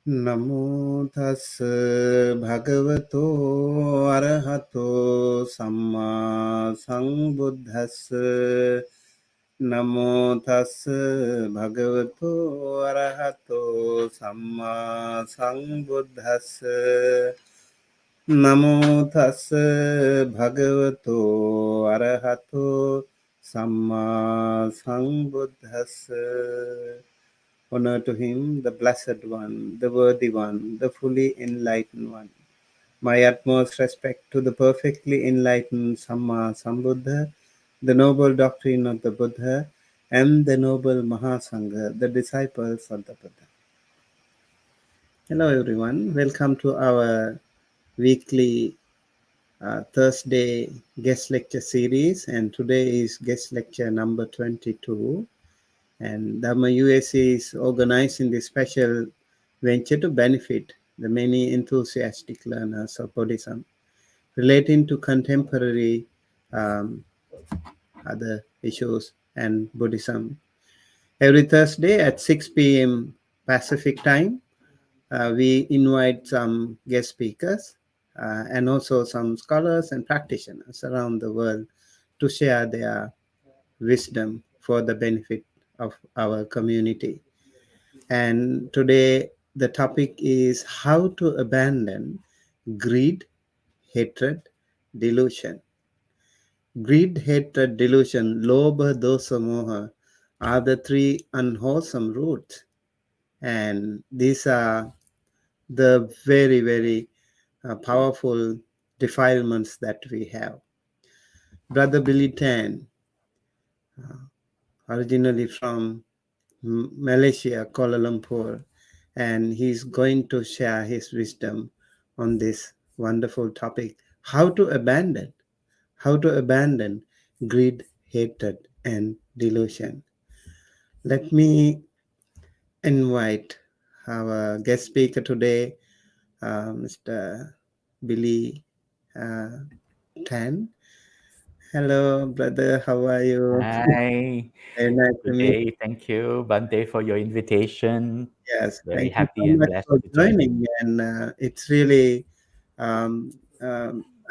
Namo tassa bhagavato arahato samma sambuddhassa. Namo tassa bhagavato arahato samma sambuddhassa. Namo tassa bhagavato arahato samma sambuddhassa. Honor to him, the Blessed One, the Worthy One, the fully enlightened one. My utmost respect to the perfectly enlightened Samma Sambuddha, the noble doctrine of the Buddha, and the noble Mahasangha, the disciples of the Buddha. Hello everyone, welcome to our weekly Thursday guest lecture series, and today is guest lecture number 22. And Dhamma USA is organizing this special venture to benefit the many enthusiastic learners of Buddhism relating to contemporary other issues and Buddhism. Every Thursday at 6 p.m. Pacific time, we invite some guest speakers and also some scholars and practitioners around the world to share their wisdom for the benefit of our community. And today the topic is how to abandon greed, hatred, delusion. Greed, hatred, delusion, lobha, dosa, moha are the three unwholesome roots. And these are the very, very powerful defilements that we have. Brother Billy Tan, originally from Malaysia, Kuala Lumpur, and he's going to share his wisdom on this wonderful topic, how to abandon greed, hatred, and delusion. Let me invite our guest speaker today, Mr. Billy Tan. Hello, brother. How are you? Hi, Very nice to good meet day. Thank you, Bante, for your invitation. you. Yes, Very thank you happy so and much blessed for to join you. joining. And it's really, um,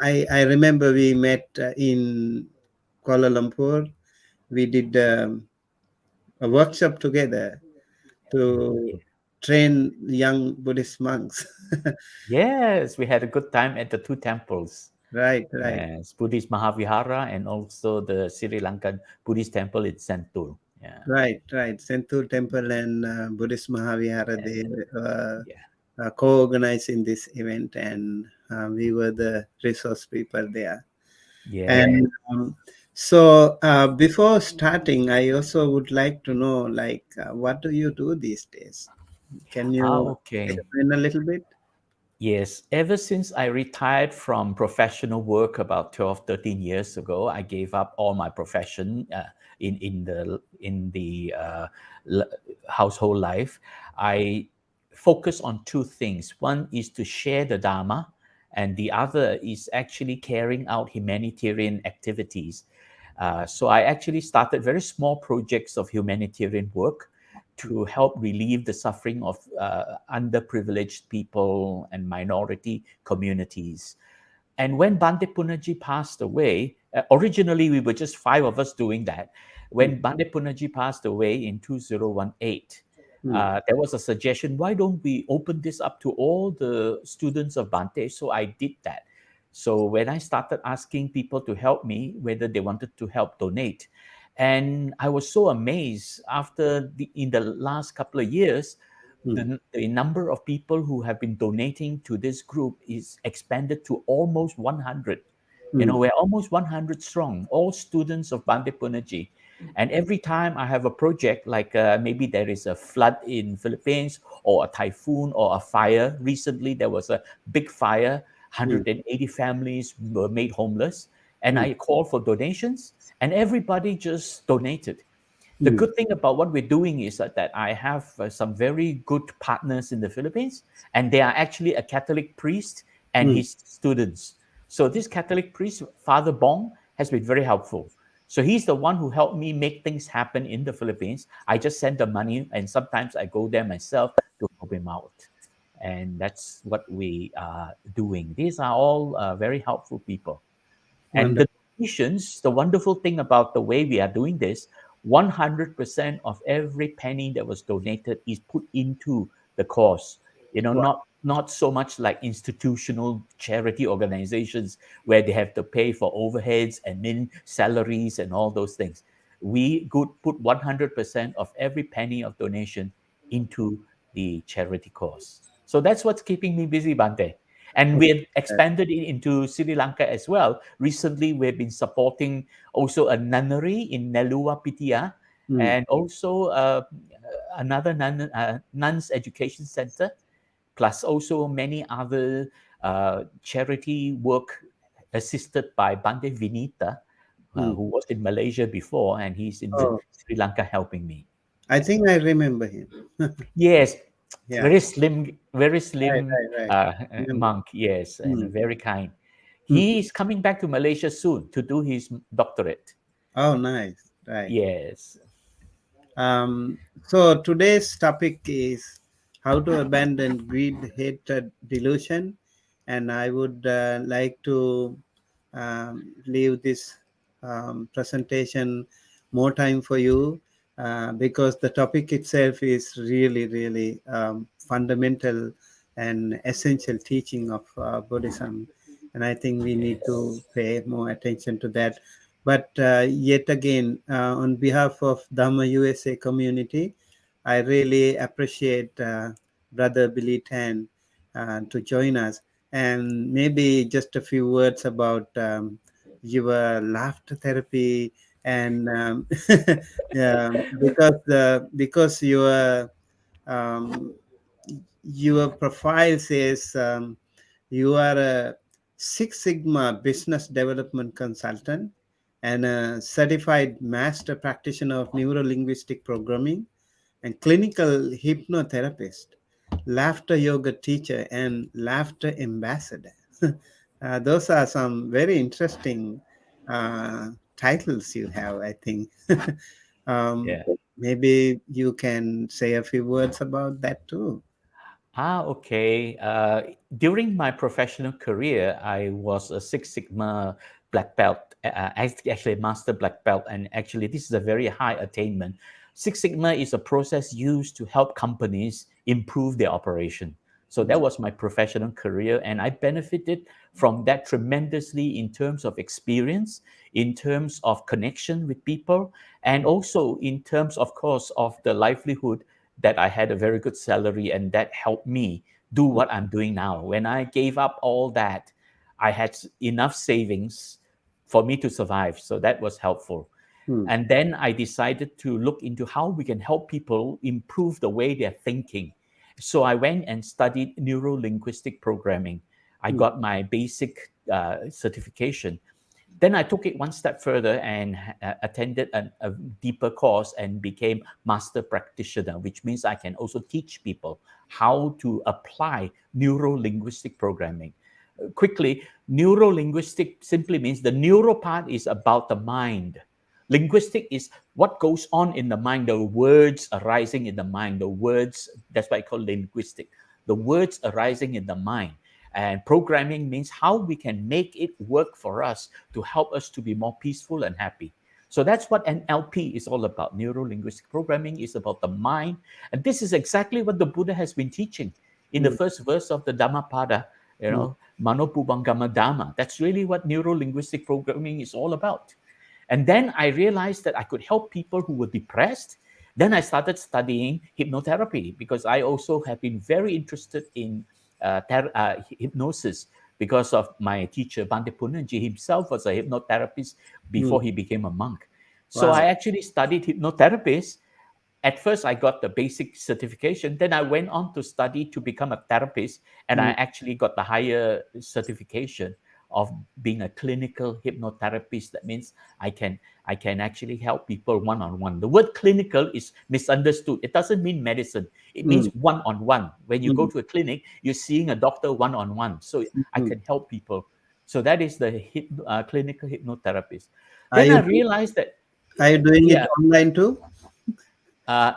I remember we met in Kuala Lumpur. We did a workshop together to train young Buddhist monks. Yes, we had a good time at the two temples, Right, right. yes, Buddhist Mahavihara and also the Sri Lankan Buddhist temple in Sentul. Yeah, Right. Senthur Temple and Buddhist Mahavihara, and they yeah, co-organizing this event, and we were the resource people there. yeah. And so before starting, I also would like to know, like, what do you do these days? Can you Okay. explain a little bit? Yes, ever since I retired from professional work about 12, 13 years ago, I gave up all my profession in the l- household life. I focus on two things. One is to share the Dharma, and the other is actually carrying out humanitarian activities. So I actually started very small projects of humanitarian work to help relieve the suffering of underprivileged people and minority communities. And when Bante Punaji passed away, originally we were just five of us doing that. Mm, When Bante Punaji passed away in 2018, mm, there was a suggestion, why don't we open this up to all the students of Bante? So I did that. So when I started asking people to help me, whether they wanted to help donate, and I was so amazed in the last couple of years, mm, the number of people who have been donating to this group is expanded to almost 100. You know, mm, we're almost 100 strong, all students of Bante Punaji. And every time I have a project, like maybe there is a flood in Philippines or a typhoon or a fire. Recently, there was a big fire. mm, 180 families were made homeless. And mm, I called for donations, and everybody just donated. The mm, good thing about what we're doing is that I have some very good partners in the Philippines, and they are actually a Catholic priest and mm, his students. So this Catholic priest, Father Bong, has been very helpful. So he's the one who helped me make things happen in the Philippines. I just send the money, and sometimes I go there myself to help him out. And that's what we are doing. These are all very helpful people. And the Wonderful. donations, the wonderful thing about the way we are doing this, 100% of every penny that was donated is put into the cause. Wow. Not so much like institutional charity organizations where they have to pay for overheads, admin salaries, and all those things. We could put 100% of every penny of donation into the charity cause. So that's what's keeping me busy, Bante. And we have expanded it into Sri Lanka as well. Recently, we've been supporting also a nunnery in Nelua Pitia, Mm. and also another nuns education center, plus also many other charity work assisted by Bande Vinita, Mm. who was in Malaysia before, and he's in Oh, Sri Lanka helping me. I think I remember him. Yes, Yeah. very Right, slim right, right. Remember. monk. Yes, and Mm. very kind. Mm. He is coming back to Malaysia soon to do his doctorate. Oh, nice. Right. Yes, So today's topic is how to abandon greed, hatred, delusion, and I would like to leave this presentation more time for you because the topic itself is really, really fundamental and essential teaching of Buddhism, and I think we need to yes, pay more attention to that. But yet again, on behalf of Dhamma USA community, I really appreciate Brother Billy Tan to join us. And maybe just a few words about your laughter therapy and because um, your profile says you are a Six Sigma business development consultant and a certified master practitioner of neuro-linguistic programming and clinical hypnotherapist, laughter yoga teacher, and laughter ambassador. Those are some very interesting titles you have, I think. um, yeah. Maybe you can say a few words about that too. Okay. During my professional career, I was a Six Sigma black belt, actually a master black belt, and actually this is a very high attainment. Six Sigma is a process used to help companies improve their operation. So that was my professional career, and I benefited from that tremendously in terms of experience, in terms of connection with people, and also in terms, of course, of the livelihood that I had a very good salary, and that helped me do what I'm doing now. When I gave up all that, I had enough savings for me to survive. So that was helpful. Hmm. And then I decided to look into how we can help people improve the way they're thinking. So I went and studied neuro-linguistic programming. I Hmm. got my basic certification. Then I took it one step further and attended a deeper course and became master practitioner, which means I can also teach people how to apply neuro-linguistic programming. Quickly, neuro-linguistic simply means the neuro part is about the mind. Linguistic is what goes on in the mind, the words arising in the mind, the words, that's why I call linguistic, the words arising in the mind. And programming means how we can make it work for us to help us to be more peaceful and happy. So that's what NLP is all about. Neuro linguistic programming is about the mind. And this is exactly what the Buddha has been teaching in the Hmm. first verse of the Dhammapada, Hmm. Manopubangama Dhamma. That's really what neuro linguistic programming is all about. And then I realized that I could help people who were depressed. Then I started studying hypnotherapy because I also have been very interested in hypnosis because of my teacher, Bante Punanji himself was a hypnotherapist Hmm. before he became a monk. So Wow. I actually studied hypnotherapist. At first, I got the basic certification. Then I went on to study to become a therapist, and I Hmm. actually got the higher certification of being a clinical hypnotherapist. That means I can actually help people one on one. The word clinical is misunderstood. It doesn't mean medicine. It Hmm. means one on one. When you go Hmm. to a clinic, you're seeing a doctor one on one. So I Hmm. can help people. So that is the clinical hypnotherapist. Are Then you I realized that are you doing it yeah, online too?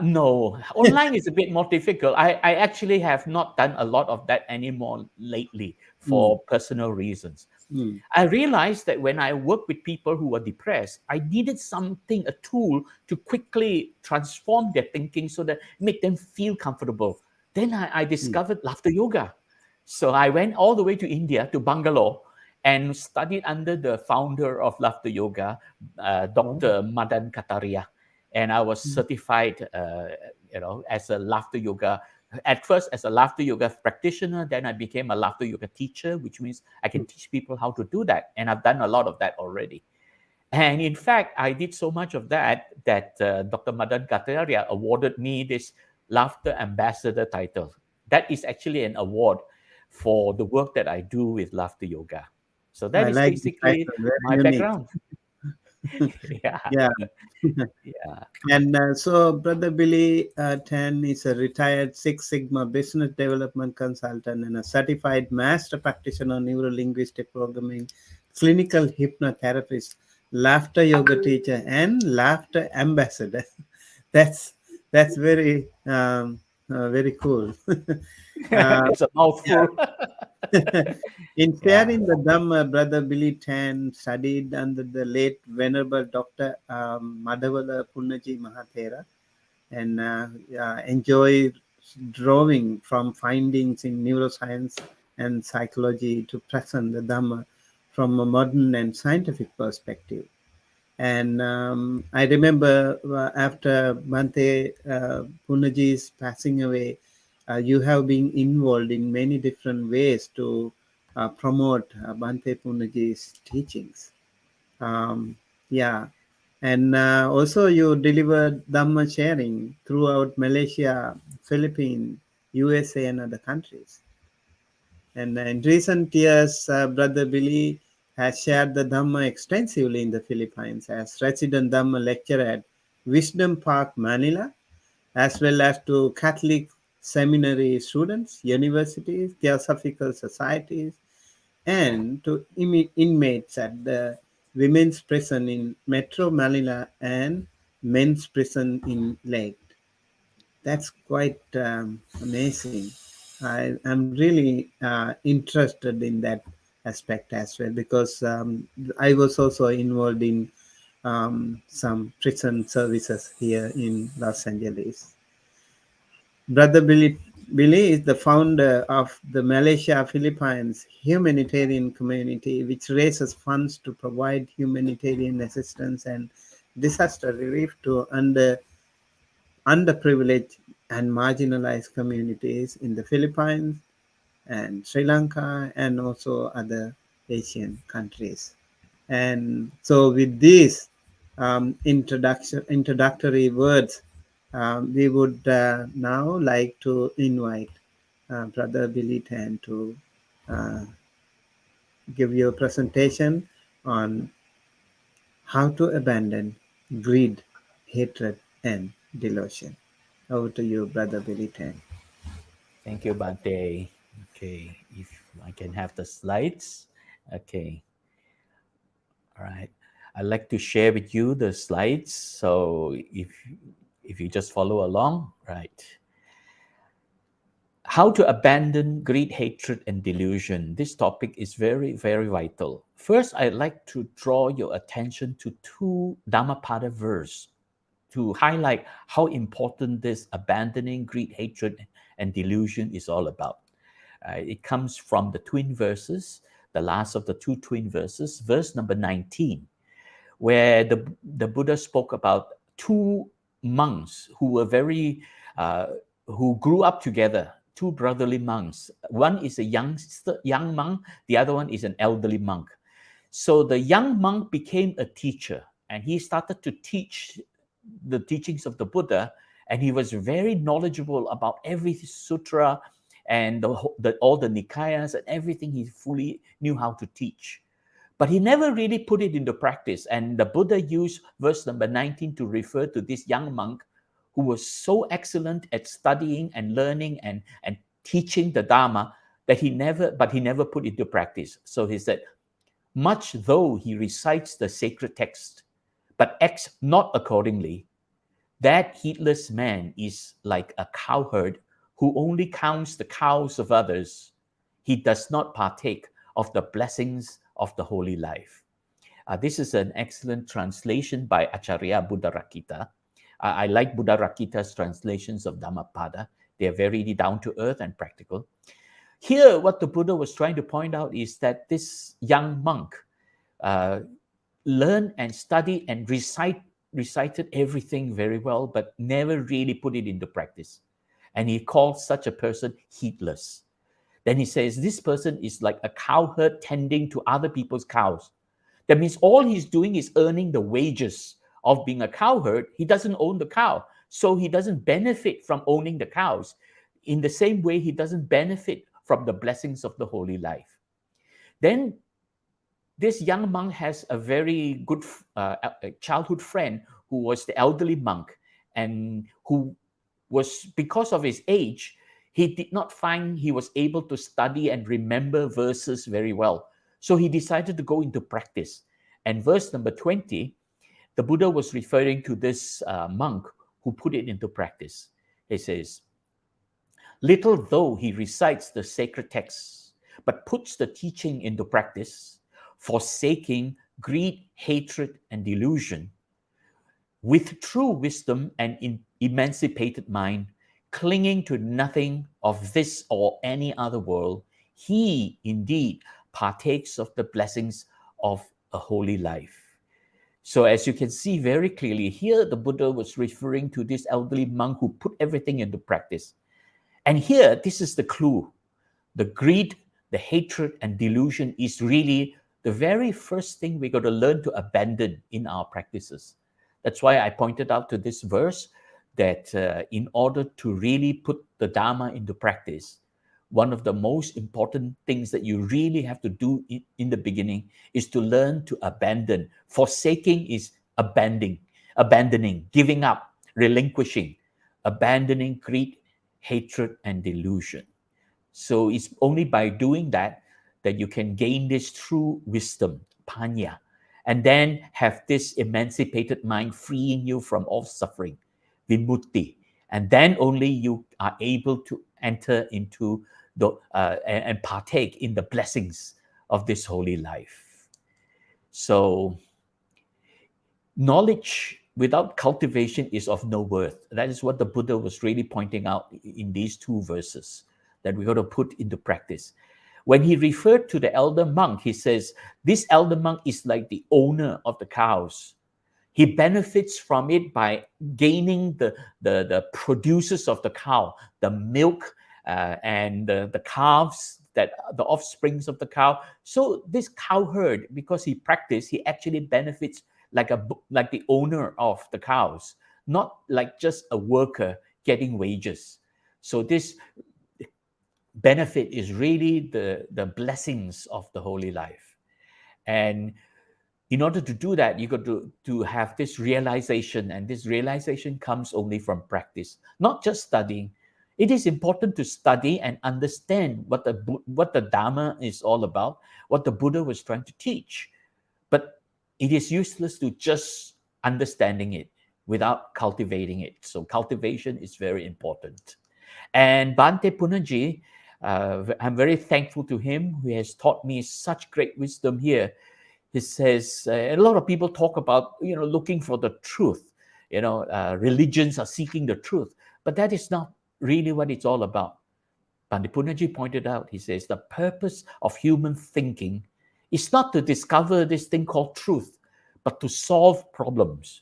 No, online is a bit more difficult. I actually have not done a lot of that anymore lately Mm, for personal reasons. mm, I realized that when I work with people who are depressed, I needed something, a tool to quickly transform their thinking so that make them feel comfortable. Then I mm. discovered laughter yoga. So I went all the way to India, to Bangalore, and studied under the founder of laughter yoga, Oh, Dr. Madan Kataria. And I was mm, certified, as a laughter yoga. At first, as a laughter yoga practitioner, then I became a laughter yoga teacher, which means I can mm. teach people how to do that. And I've done a lot of that already. And in fact, I did so much of that that Dr. Madan Kataria awarded me this Laughter Ambassador title. That is actually an award for the work that I do with laughter yoga. So that I is like the basically title, very my unique. background. Yeah, Yeah. yeah. And so, Brother Billy Tan is a retired Six Sigma business development consultant and a certified master practitioner, neuro-linguistic programming, clinical hypnotherapist, laughter yoga teacher, and laughter ambassador. that's that's very cool. uh, It's a yeah. mouthful. In Yeah. sharing the Dhamma, Brother Billy Tan studied under the late Venerable Dr. Madhavala Punnaji Mahathera and enjoy drawing from findings in neuroscience and psychology to present the Dhamma from a modern and scientific perspective. And I remember after Bhante Punaji's passing away, you have been involved in many different ways to promote Bhante Punaji's teachings. Um, yeah, and also you delivered Dhamma sharing throughout Malaysia, Philippines, USA, and other countries. And in recent years, Brother Billy has shared the Dhamma extensively in the Philippines as resident Dhamma lecturer at Wisdom Park, Manila, as well as to Catholic seminary students, universities, theosophical societies, and to inmates at the women's prison in Metro Manila and men's prison in Lake. That's quite amazing. I'm really interested in that aspect as well because I was also involved in some prison services here in Los Angeles. Brother Billy is the founder of the Malaysia Philippines Humanitarian Community, which raises funds to provide humanitarian assistance and disaster relief to underprivileged and marginalized communities in the Philippines and Sri Lanka and also other Asian countries. And so, with these introductory words, we would now like to invite Brother Billy Tan to uh, give you a presentation on how to abandon greed, hatred, and delusion. Over to you, Brother Billy Tan. Thank you, Bante. Okay, if I can have the slides. Okay, all right. I'd like to share with you the slides. So if you just follow along, right. How to abandon greed, hatred, and delusion. This topic is very, very vital. First, I'd like to draw your attention to two Dhammapada verse to highlight how important this abandoning greed, hatred, and delusion is all about. It comes from the twin verses, the last of the two twin verses, verse number 19, where the Buddha spoke about two monks who were uh, who grew up together, two brotherly monks. One is a young monk, the other one is an elderly monk. So the young monk became a teacher and he started to teach the teachings of the Buddha, and he was very knowledgeable about every sutra and all the Nikayas and everything. He fully knew how to teach. But he never really put it into practice. And the Buddha used verse number 19 to refer to this young monk who was so excellent at studying and learning and teaching the Dharma that he never put it into practice. So he said, much though he recites the sacred text, but acts not accordingly, That heedless man is like a cowherd who only counts the cows of others. He does not partake of the blessings of the holy life. This is an excellent translation by Acharya Buddharakkhita. I like Buddharakkhita's translations of Dhammapada. They are very down to earth and practical. Here, what the Buddha was trying to point out is that this young monk uh, learned and studied and recited everything very well, but never really put it into practice. And he called such a person heedless. Then he says, this person is like a cowherd tending to other people's cows. That means all he's doing is earning the wages of being a cowherd. He doesn't own the cow, so he doesn't benefit from owning the cows. In the same way, he doesn't benefit from the blessings of the holy life. Then this young monk has a very good childhood friend who was the elderly monk, and who was, because of his age, he did not find he was able to study and remember verses very well. So he decided to go into practice. And verse number 20, the Buddha was referring to this monk who put it into practice. He says, little though he recites the sacred texts, but puts the teaching into practice, forsaking greed, hatred, and delusion, with true wisdom and emancipated mind, clinging to nothing of this or any other world, he indeed partakes of the blessings of a holy life. So as you can see very clearly, here the Buddha was referring to this elderly monk who put everything into practice. And here, this is the clue. The greed, the hatred, and delusion is really the very first thing we got to learn to abandon in our practices. That's why I pointed out to this verse that in order to really put the Dharma into practice, one of the most important things that you really have to do in the beginning is to learn to abandon. Forsaking is abandoning, giving up, relinquishing, abandoning greed, hatred, and delusion. So it's only by doing that that you can gain this true wisdom, panya, and then have this emancipated mind freeing you from all suffering, vimutti. And then only you are able to enter into the and partake in the blessings of this holy life. So knowledge without cultivation is of no worth. That is what the Buddha was really pointing out in these two verses that we got to put into practice. When he referred to the elder monk, he says, this elder monk is like the owner of the cows. He benefits from it by gaining the produces of the cow, the milk and the calves, that the offsprings of the cow. So this cowherd, because he practiced, he actually benefits like the owner of the cows, not like just a worker getting wages. So this benefit is really the blessings of the holy life. And in order to do that, you got to have this realization, and this realization comes only from practice, not just studying. It is important to study and understand what the Dharma is all about, what the Buddha was trying to teach. But it is useless to just understanding it without cultivating it. So cultivation is very important. And Bhante Punnaji, I'm very thankful to him, who has taught me such great wisdom here. He says, a lot of people talk about, looking for the truth. Religions are seeking the truth, but that is not really what it's all about. Bhante Punnaji pointed out, he says, the purpose of human thinking is not to discover this thing called truth, but to solve problems.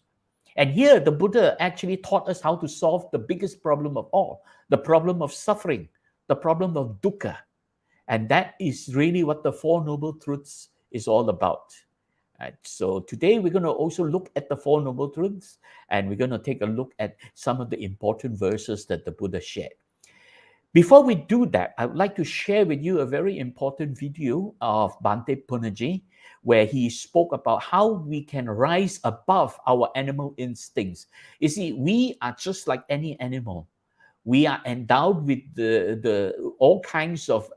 And here the Buddha actually taught us how to solve the biggest problem of all, the problem of suffering, the problem of dukkha. And that is really what the Four Noble Truths is all about. So today we're going to also look at the Four Noble Truths, and we're going to take a look at some of the important verses that the Buddha shared. Before we do that, I would like to share with you a very important video of Bhante Punnaji, where he spoke about how we can rise above our animal instincts. You see, we are just like any animal. We are endowed with the all kinds of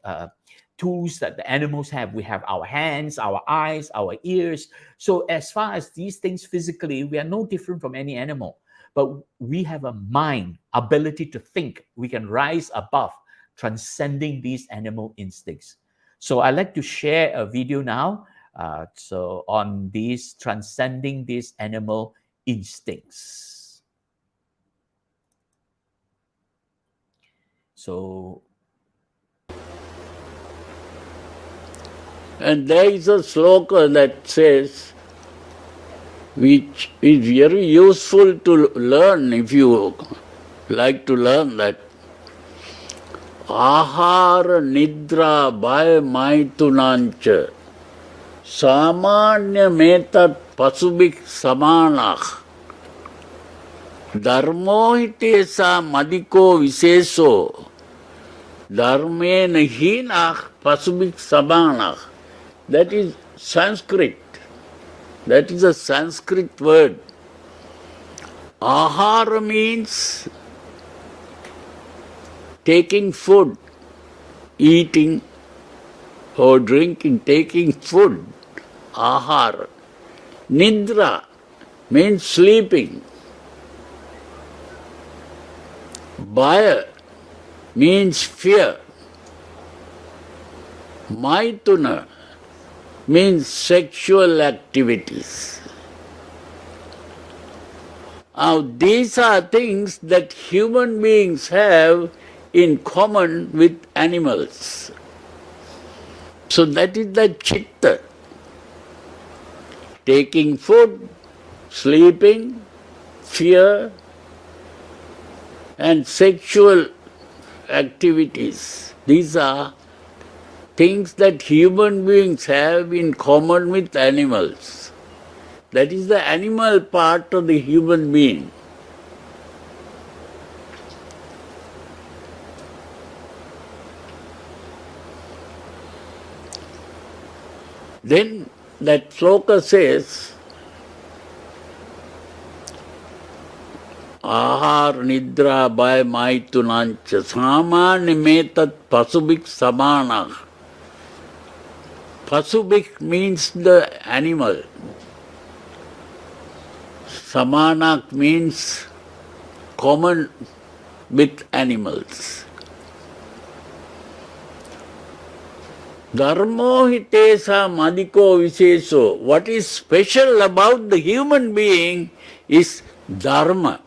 tools that the animals have. We have our hands, our eyes, our ears. So as far as these things physically, we are no different from any animal. but we have a mind, ability to think. We can rise above, transcending these animal instincts. So I'd like to share a video now so on these transcending these animal instincts. So, and there is a sloka that says, which is very useful to learn if you like to learn that. Ahara nidra bhaya maitunancha samanya metat pasubik samanah dharmohitesa madiko viseso dharmena hinah pasubik samanah. That is Sanskrit. That is a Sanskrit word. Ahara means taking food, eating or drinking, taking food. Ahara. Nidra means sleeping. Bhaya means fear. Maituna means sexual activities. Now, these are things that human beings have in common with animals. So that is the chitta. Taking food, sleeping, fear, and sexual activities. These are things that human beings have in common with animals. That is the animal part of the human being. Then that sloka says, Ahar nidra bhaya maitunancha samanya metat pasubik samanah. Pasubik means the animal. Samanak means common with animals. Dharmo hitesa madiko viseso. What is special about the human being is dharma.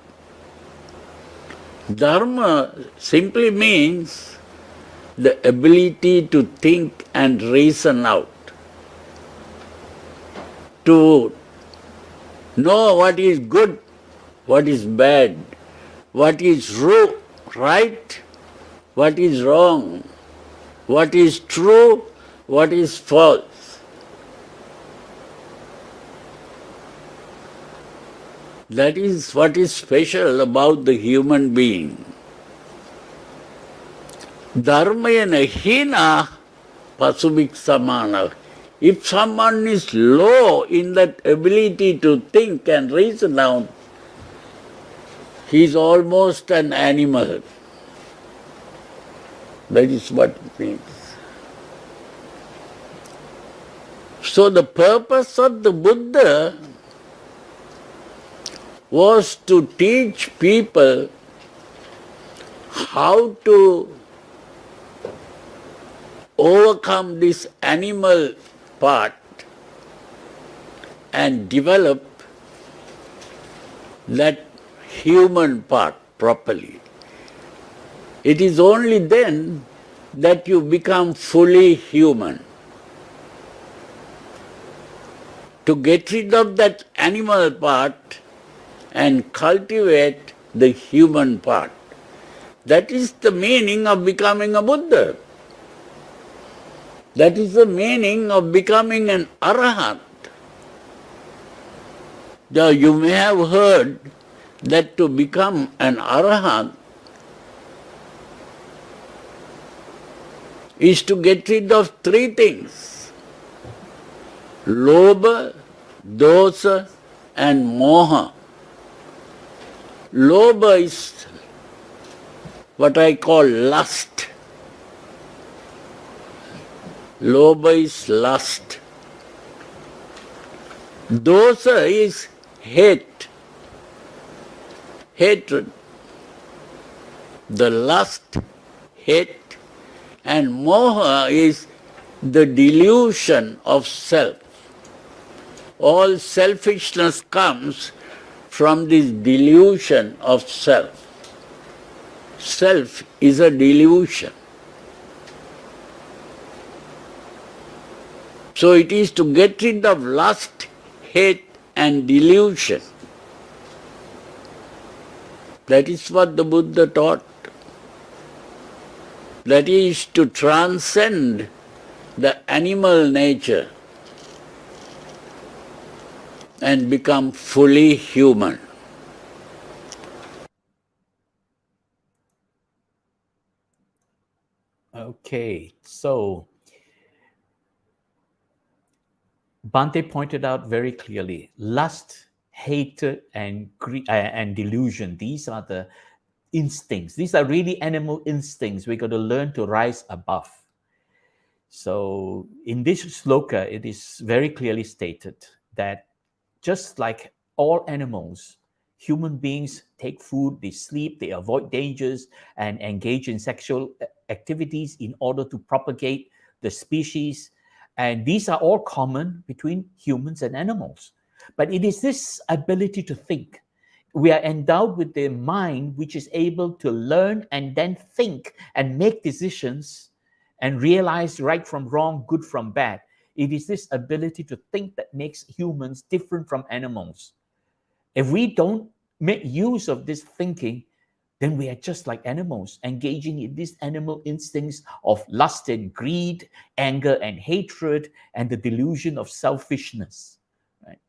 Dharma simply means the ability to think and reason out, to know what is good, what is bad, what is right, what is wrong, what is true, what is false. That is what is special about the human being. Dharmayana hina pasubik samana. If someone is low in that ability to think and reason out, he is almost an animal. That is what it means. So the purpose of the Buddha was to teach people how to overcome this animal part and develop that human part properly. It is only then that you become fully human. To get rid of that animal part and cultivate the human part. That is the meaning of becoming a Buddha. That is the meaning of becoming an arahant. Now, you may have heard that to become an arahant is to get rid of three things: lobha, dosa, and moha. Lobha is what I call lust. Lobha is lust. Dosa is hate. hatred. The lust, hate, and moha is the delusion of self. All selfishness comes from this delusion of self. Self is a delusion. So it is to get rid of lust, hate, and delusion. That is what the Buddha taught. That is to transcend the animal nature and become fully human. Okay, so Bhante pointed out very clearly, lust, hatred, and and delusion, these are the instincts. These are really animal instincts we got to learn to rise above. So in this sloka, it is very clearly stated that just like all animals, human beings take food, they sleep, they avoid dangers, and engage in sexual activities in order to propagate the species. And these are all common between humans and animals. But it is this ability to think. We are endowed with the mind which is able to learn and then think and make decisions and realize right from wrong, good from bad. It is this ability to think that makes humans different from animals. If we don't make use of this thinking, then we are just like animals, engaging in these animal instincts of lust and greed, anger and hatred, and the delusion of selfishness. Right?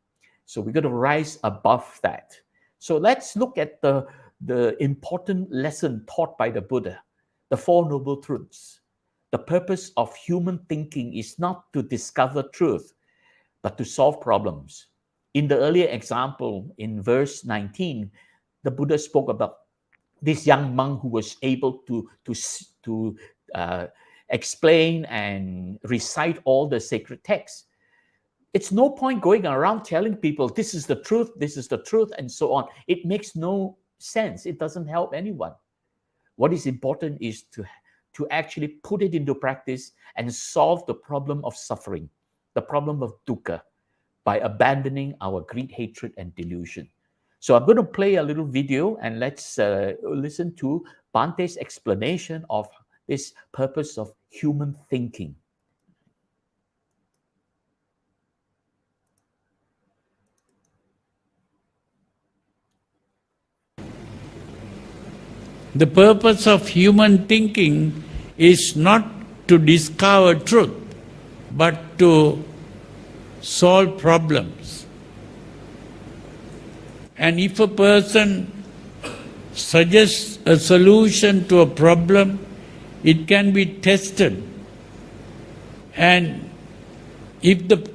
So we got to rise above that. So let's look at the important lesson taught by the Buddha, the Four Noble Truths. The purpose of human thinking is not to discover truth, but to solve problems. In the earlier example, in verse 19, the Buddha spoke about this young monk who was able to explain and recite all the sacred texts. It's no point going around telling people this is the truth, and so on. It makes no sense. It doesn't help anyone. What is important is to actually put it into practice and solve the problem of suffering, the problem of dukkha, by abandoning our greed, hatred, and delusion. So I'm going to play a little video and let's listen to Bhante's explanation of this purpose of human thinking. The purpose of human thinking is not to discover truth, but to solve problems. And if a person suggests a solution to a problem, it can be tested. And if the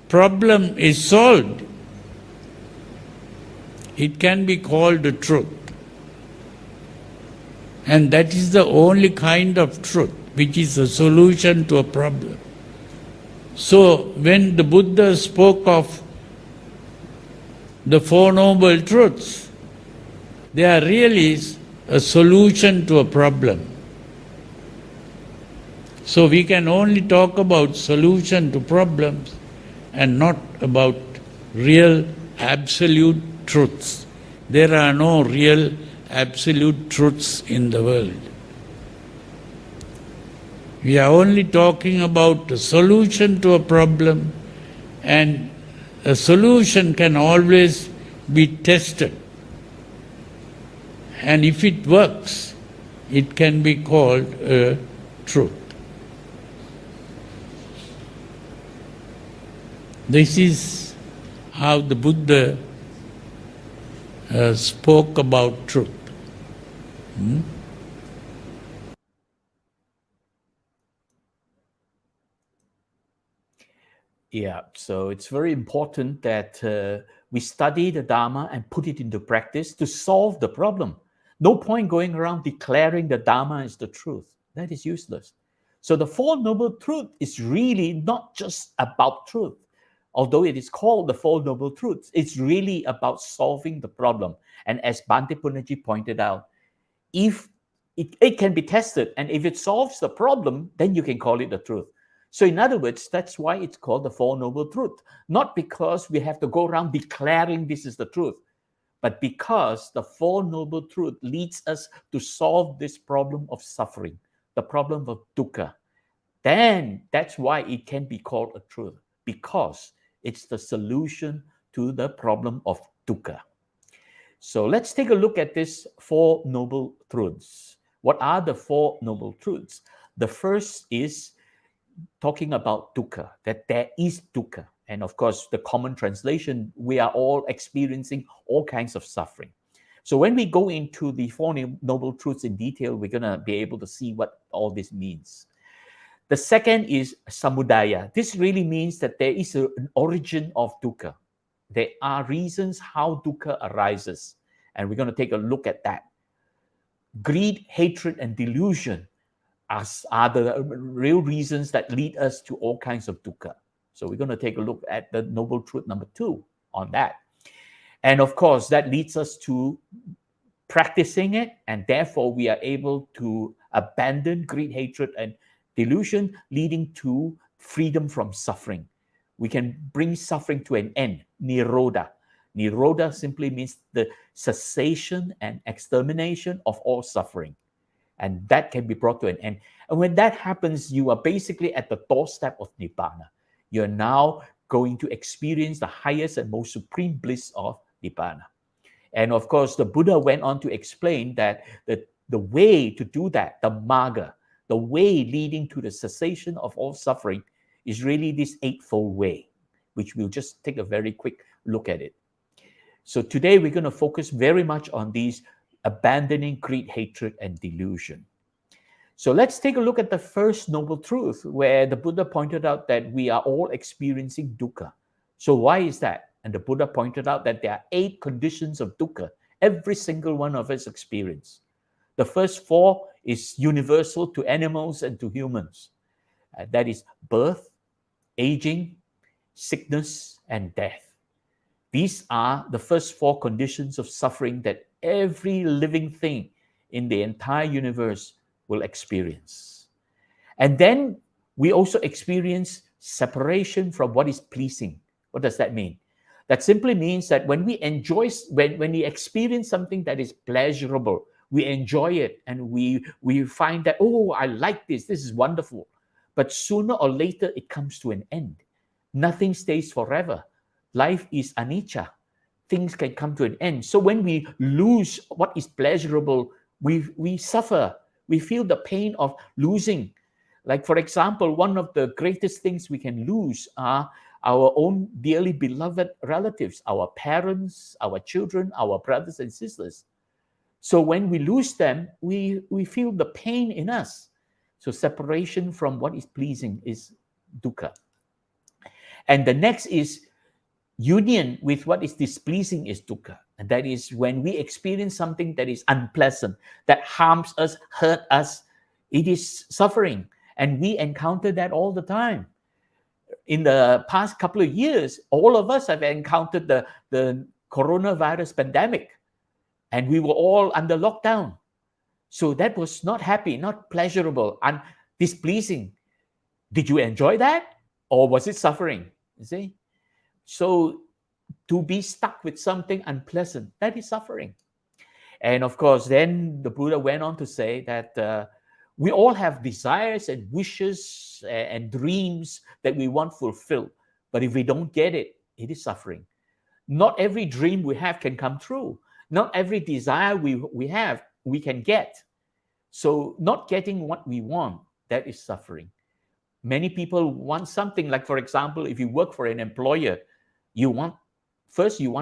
problem is solved, it can be called the truth. And that is the only kind of truth which is a solution to a problem. So when the Buddha spoke of the Four Noble Truths, they are really a solution to a problem. So we can only talk about solution to problems and not about real absolute truths. There are no real absolute truths in the world. We are only talking about a solution to a problem, and a solution can always be tested. And if it works, it can be called a truth. This is how the Buddha spoke about truth. Yeah, so it's very important that we study the Dhamma and put it into practice to solve the problem. No point going around declaring the Dhamma is the truth. That is useless. So the Four Noble Truths is really not just about truth, although it is called the Four Noble Truths, it's really about solving the problem. And as Bhante Punnaji pointed out, if it can be tested, and if it solves the problem, then you can call it the truth. So in other words, that's why it's called the Four Noble Truths. Not because we have to go around declaring this is the truth, but because the Four Noble Truths leads us to solve this problem of suffering, the problem of dukkha. Then that's why it can be called a truth, because it's the solution to the problem of dukkha. So let's take a look at these Four Noble Truths. What are the Four Noble Truths? The first is talking about dukkha, that there is dukkha. And of course, the common translation, we are all experiencing all kinds of suffering. So when we go into the Four Noble Truths in detail, we're going to be able to see what all this means. The second is samudaya. This really means that there is an origin of dukkha. There are reasons how dukkha arises, and we're going to take a look at that. Greed, hatred, and delusion are the real reasons that lead us to all kinds of dukkha. So we're going to take a look at the Noble Truth number 2 on that. And of course, that leads us to practicing it, and therefore we are able to abandon greed, hatred, and delusion, leading to freedom from suffering. We can bring suffering to an end, nirodha. Nirodha simply means the cessation and extermination of all suffering. And that can be brought to an end. And when that happens, you are basically at the doorstep of Nibbana. You're now going to experience the highest and most supreme bliss of Nibbana. And of course, the Buddha went on to explain that the way to do that, the magga, the way leading to the cessation of all suffering, is really this eightfold way, which we'll just take a very quick look at it. So today we're going to focus very much on these abandoning greed, hatred, and delusion. So let's take a look at the first noble truth, where the Buddha pointed out that we are all experiencing dukkha. So why is that? And the Buddha pointed out that there are 8 conditions of dukkha every single one of us experience. The first 4 is universal to animals and to humans. That is birth, aging, sickness, and death. These are the first 4 conditions of suffering that every living thing in the entire universe will experience. And then we also experience separation from what is pleasing. What does that mean? That simply means that when we enjoy, when we experience something that is pleasurable, we enjoy it and we find that, oh, I like this is wonderful. But sooner or later, it comes to an end. Nothing stays forever. Life is anicca. Things can come to an end. So when we lose what is pleasurable, we suffer. We feel the pain of losing. Like, for example, one of the greatest things we can lose are our own dearly beloved relatives, our parents, our children, our brothers and sisters. So when we lose them, we feel the pain in us. So separation from what is pleasing is dukkha. And the next is union with what is displeasing is dukkha. And that is when we experience something that is unpleasant, that harms us, hurt us, it is suffering. And we encounter that all the time. In the past couple of years, all of us have encountered the coronavirus pandemic. And we were all under lockdown. So that was not happy, not pleasurable, and displeasing. Did you enjoy that? Or was it suffering? You see? So to be stuck with something unpleasant, that is suffering. And of course, then the Buddha went on to say that we all have desires and wishes and dreams that we want fulfilled. But if we don't get it, it is suffering. Not every dream we have can come true. Not every desire we have, we can get. So not getting what we want, that is suffering. Many people want something like, for example, if you work for an employer, you want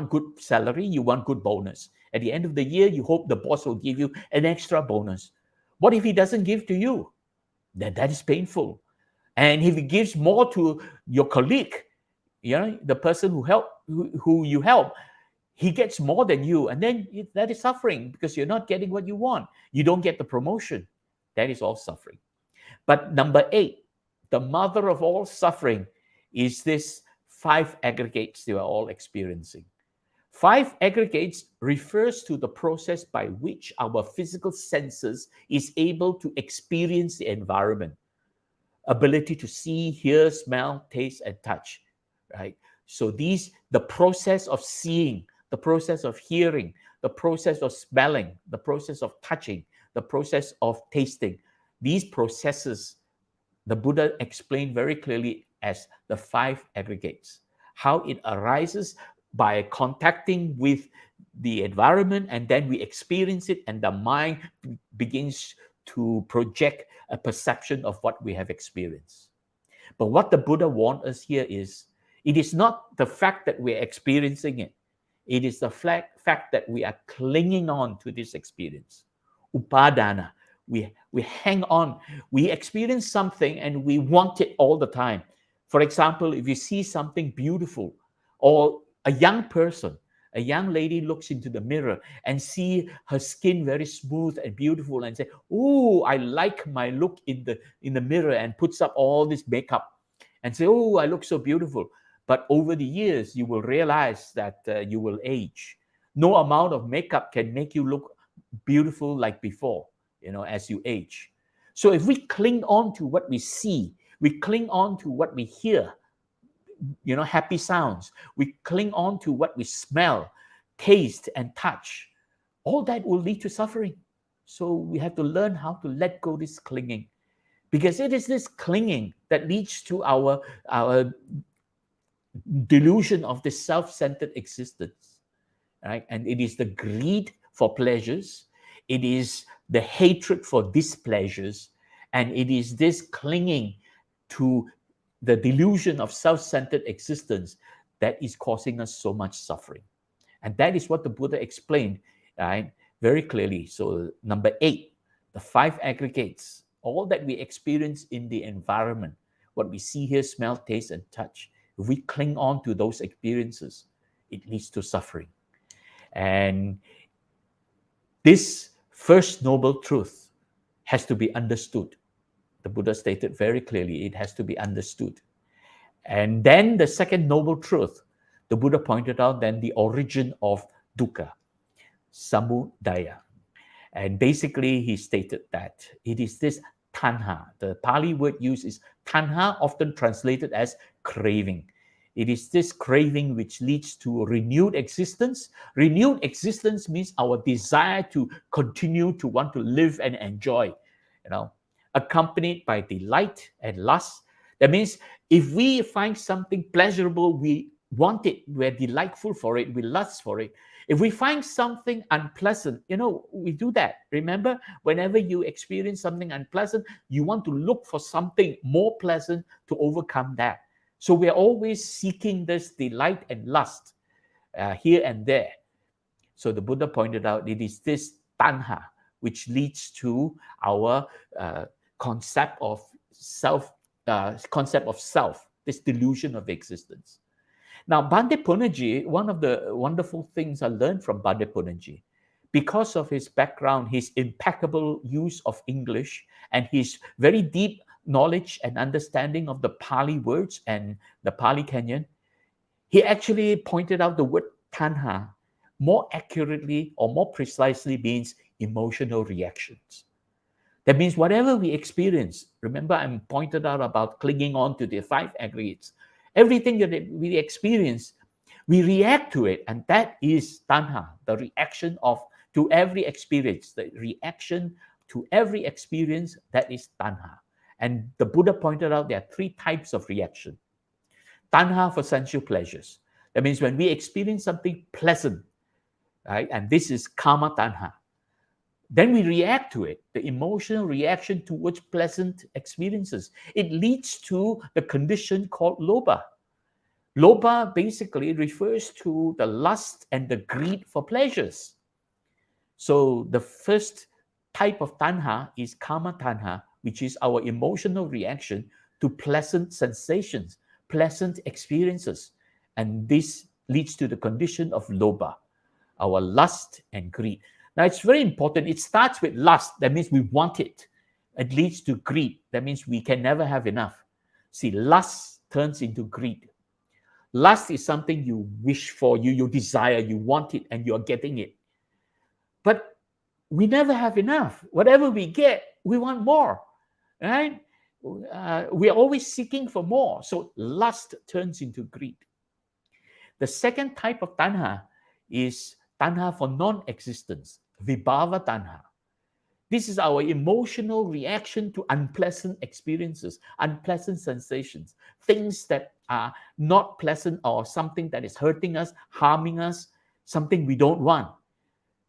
good salary, you want good bonus. At the end of the year, you hope the boss will give you an extra bonus. What if he doesn't give to you? Then that is painful. And if he gives more to your colleague, the person who you help, he gets more than you, and then that is suffering because you're not getting what you want. You don't get the promotion. That is all suffering. But number 8, the mother of all suffering, is this 5 aggregates they were all experiencing. 5 aggregates refers to the process by which our physical senses is able to experience the environment. Ability to see, hear, smell, taste, and touch, right? So the process of seeing, the process of hearing, the process of smelling, the process of touching, the process of tasting, these processes, the Buddha explained very clearly as the 5 aggregates, how it arises by contacting with the environment, and then we experience it, and the mind begins to project a perception of what we have experienced. But what the Buddha warned us here is, it is not the fact that we're experiencing it. It is the fact that we are clinging on to this experience. Upadana. We hang on. We experience something and we want it all the time. For example, if you see something beautiful, or a young person, a young lady looks into the mirror and see her skin very smooth and beautiful and say, "Oh, I like my look in the mirror," and puts up all this makeup and say, "Oh, I look so beautiful." But over the years, you will realize that you will age. No amount of makeup can make you look beautiful like before, as you age. So if we cling on to what we see, we cling on to what we hear, happy sounds, we cling on to what we smell, taste, and touch, all that will lead to suffering. So we have to learn how to let go this clinging, because it is this clinging that leads to our delusion of this self-centered existence, right? And it is the greed for pleasures, it is the hatred for displeasures, and it is this clinging to the delusion of self-centered existence that is causing us so much suffering. And that is what the Buddha explained, right, very clearly. So number 8, the 5 aggregates, all that we experience in the environment, what we see, hear, smell, taste, and touch, if we cling on to those experiences, it leads to suffering. And this first noble truth has to be understood. The Buddha stated very clearly, it has to be understood. And then the second noble truth, the Buddha pointed out then the origin of dukkha, samudaya. And basically he stated that it is this tanha. The Pali word used is tanha, often translated as craving. It is this craving which leads to renewed existence. Renewed existence means our desire to continue to want to live and enjoy, accompanied by delight and lust. That means if we find something pleasurable, we want it, we're delightful for it, we lust for it. If we find something unpleasant, we do that. Remember, whenever you experience something unpleasant, you want to look for something more pleasant to overcome that. So we're always seeking this delight and lust here and there. So the Buddha pointed out it is this tanha which leads to our concept of self, this delusion of existence. Now, Bhante Punnaji, one of the wonderful things I learned from Bhante Punnaji, because of his background, his impeccable use of English, and his very deep knowledge and understanding of the Pali words and the Pali Canyon, he actually pointed out the word tanha more accurately or more precisely means emotional reactions. That means whatever we experience, remember I pointed out about clinging on to the 5 aggregates. Everything that we experience, we react to it, and that is tanha, the reaction to every experience. The reaction to every experience, that is tanha. And the Buddha pointed out there are 3 types of reaction. Tanha for sensual pleasures. That means when we experience something pleasant, right, and this is kama tanha, then we react to it, the emotional reaction towards pleasant experiences. It leads to the condition called lobha. Lobha basically refers to the lust and the greed for pleasures. So the first type of tanha is kama tanha, which is our emotional reaction to pleasant sensations, pleasant experiences. And this leads to the condition of lobha, our lust and greed. Now, it's very important. It starts with lust. That means we want it. It leads to greed. That means we can never have enough. See, lust turns into greed. Lust is something you wish for, you desire, you want it, and you're getting it. But we never have enough. Whatever we get, we want more, right? We are always seeking for more. So lust turns into greed. The second type of tanha is tanha for non-existence, vibhava tanha. This is our emotional reaction to unpleasant experiences, unpleasant sensations, things that are not pleasant or something that is hurting us, harming us, something we don't want.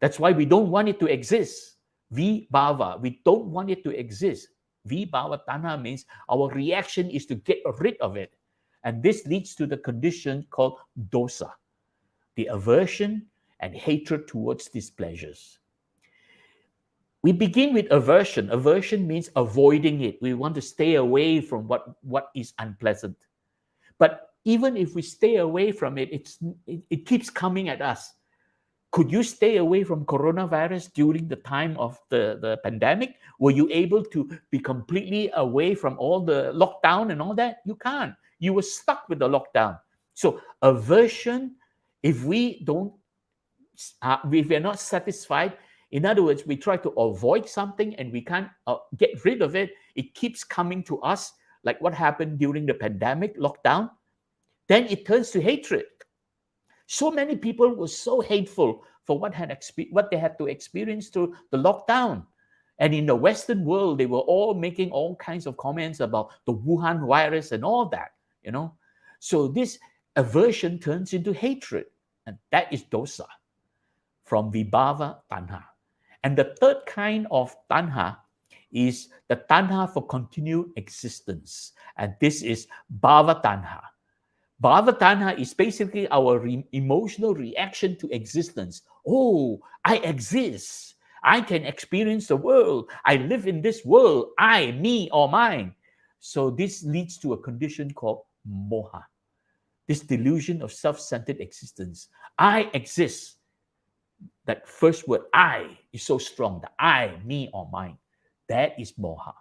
That's why we don't want it to exist. Vibhava, we don't want it to exist. Vibhava tanha means our reaction is to get rid of it. And this leads to the condition called dosa, the aversion and hatred towards these pleasures. We begin with aversion. Aversion means avoiding it. We want to stay away from what is unpleasant. But even if we stay away from it, it keeps coming at us. Could you stay away from coronavirus during the time of the pandemic? Were you able to be completely away from all the lockdown and all that? You can't. You were stuck with the lockdown. So aversion, if we are not satisfied, in other words, we try to avoid something and we can't get rid of it. It keeps coming to us, like what happened during the pandemic lockdown. Then it turns to hatred. So many people were so hateful for what they had to experience through the lockdown. And in the Western world, they were all making all kinds of comments about the Wuhan virus and all that, So this aversion turns into hatred. And that is dosa from vibhava tanha. And the third kind of tanha is the tanha for continued existence. And this is bhava tanha. Bhava tanha is basically our emotional reaction to existence. Oh, I exist. I can experience the world. I live in this world. I, me, or mine. So this leads to a condition called moha, this delusion of self-centered existence. I exist. That first word, I, is so strong. The I, me, or mine. That is moha,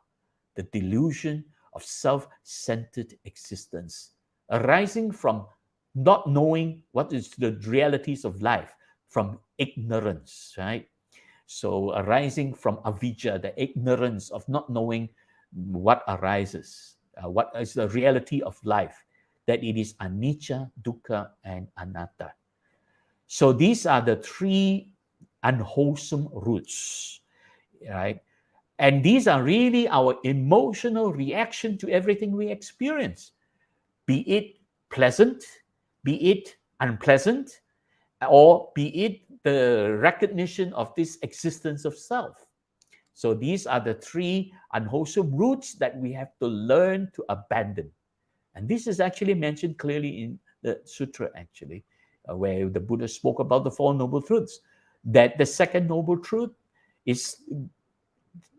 the delusion of self-centered existence, arising from not knowing what is the realities of life, from ignorance, right? So arising from avijja, the ignorance of not knowing what arises, what is the reality of life, that it is anicca, dukkha, and anatta. So these are the three unwholesome roots, right? And these are really our emotional reaction to everything we experience, be it pleasant, be it unpleasant, or be it the recognition of this existence of self. So these are the three unwholesome roots that we have to learn to abandon. And this is actually mentioned clearly in the sutra, actually, where the Buddha spoke about the Four Noble Truths, that the second noble truth is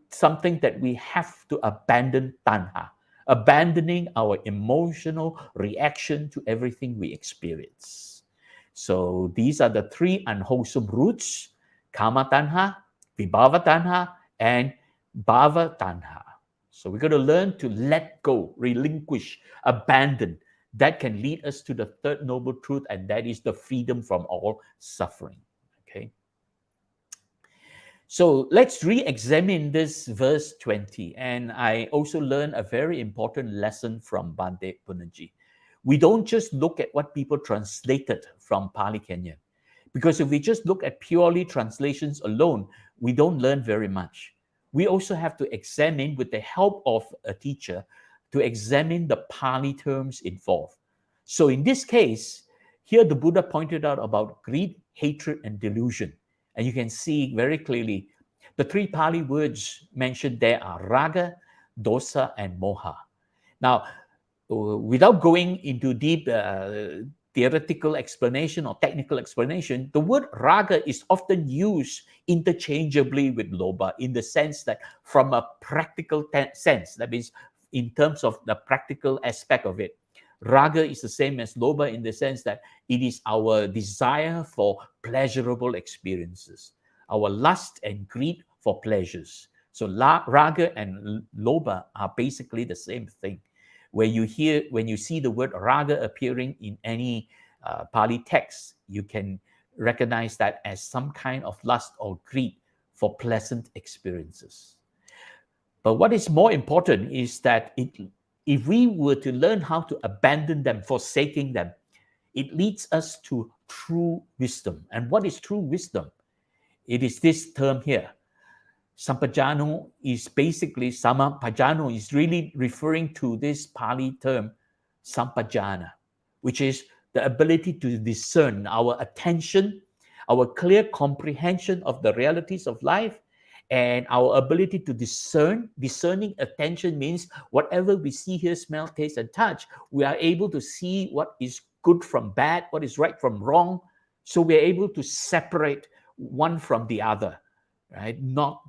something that we have to abandon tanha, abandoning our emotional reaction to everything we experience. So these are the three unwholesome roots: kama tanha, vibhava tanha, and bhava tanha. So we're going to learn to let go, relinquish, abandon. That can lead us to the third noble truth, and that is the freedom from all suffering. Okay. So let's re-examine this verse 20. And I also learned a very important lesson from Bhante Punaji. We don't just look at what people translated from Pali Kenyan, because if we just look at purely translations alone, we don't learn very much. We also have to examine, with the help of a teacher, to examine the Pali terms involved. So in this case, here the Buddha pointed out about greed, hatred, and delusion. And you can see very clearly the three Pali words mentioned there are raga, dosa, and moha. Now, without going into deep theoretical explanation or technical explanation, the word raga is often used interchangeably with lobha, in the sense that from a practical sense, that means in terms of the practical aspect of it, raga is the same as lobha in the sense that it is our desire for pleasurable experiences, our lust and greed for pleasures. So raga and lobha are basically the same thing. when you see the word raga appearing in any Pali text, you can recognize that as some kind of lust or greed for pleasant experiences. But what is more important is that if we were to learn how to abandon them, forsaking them, it leads us to true wisdom. And what is true wisdom? It is this term here. Sampajano is basically, Samapajano is really referring to this Pali term, Sampajana, which is the ability to discern, our attention, our clear comprehension of the realities of life, and our ability to discern. Discerning attention means whatever we see, hear, smell, taste, and touch, we are able to see what is good from bad, what is right from wrong. So we are able to separate one from the other, right? Not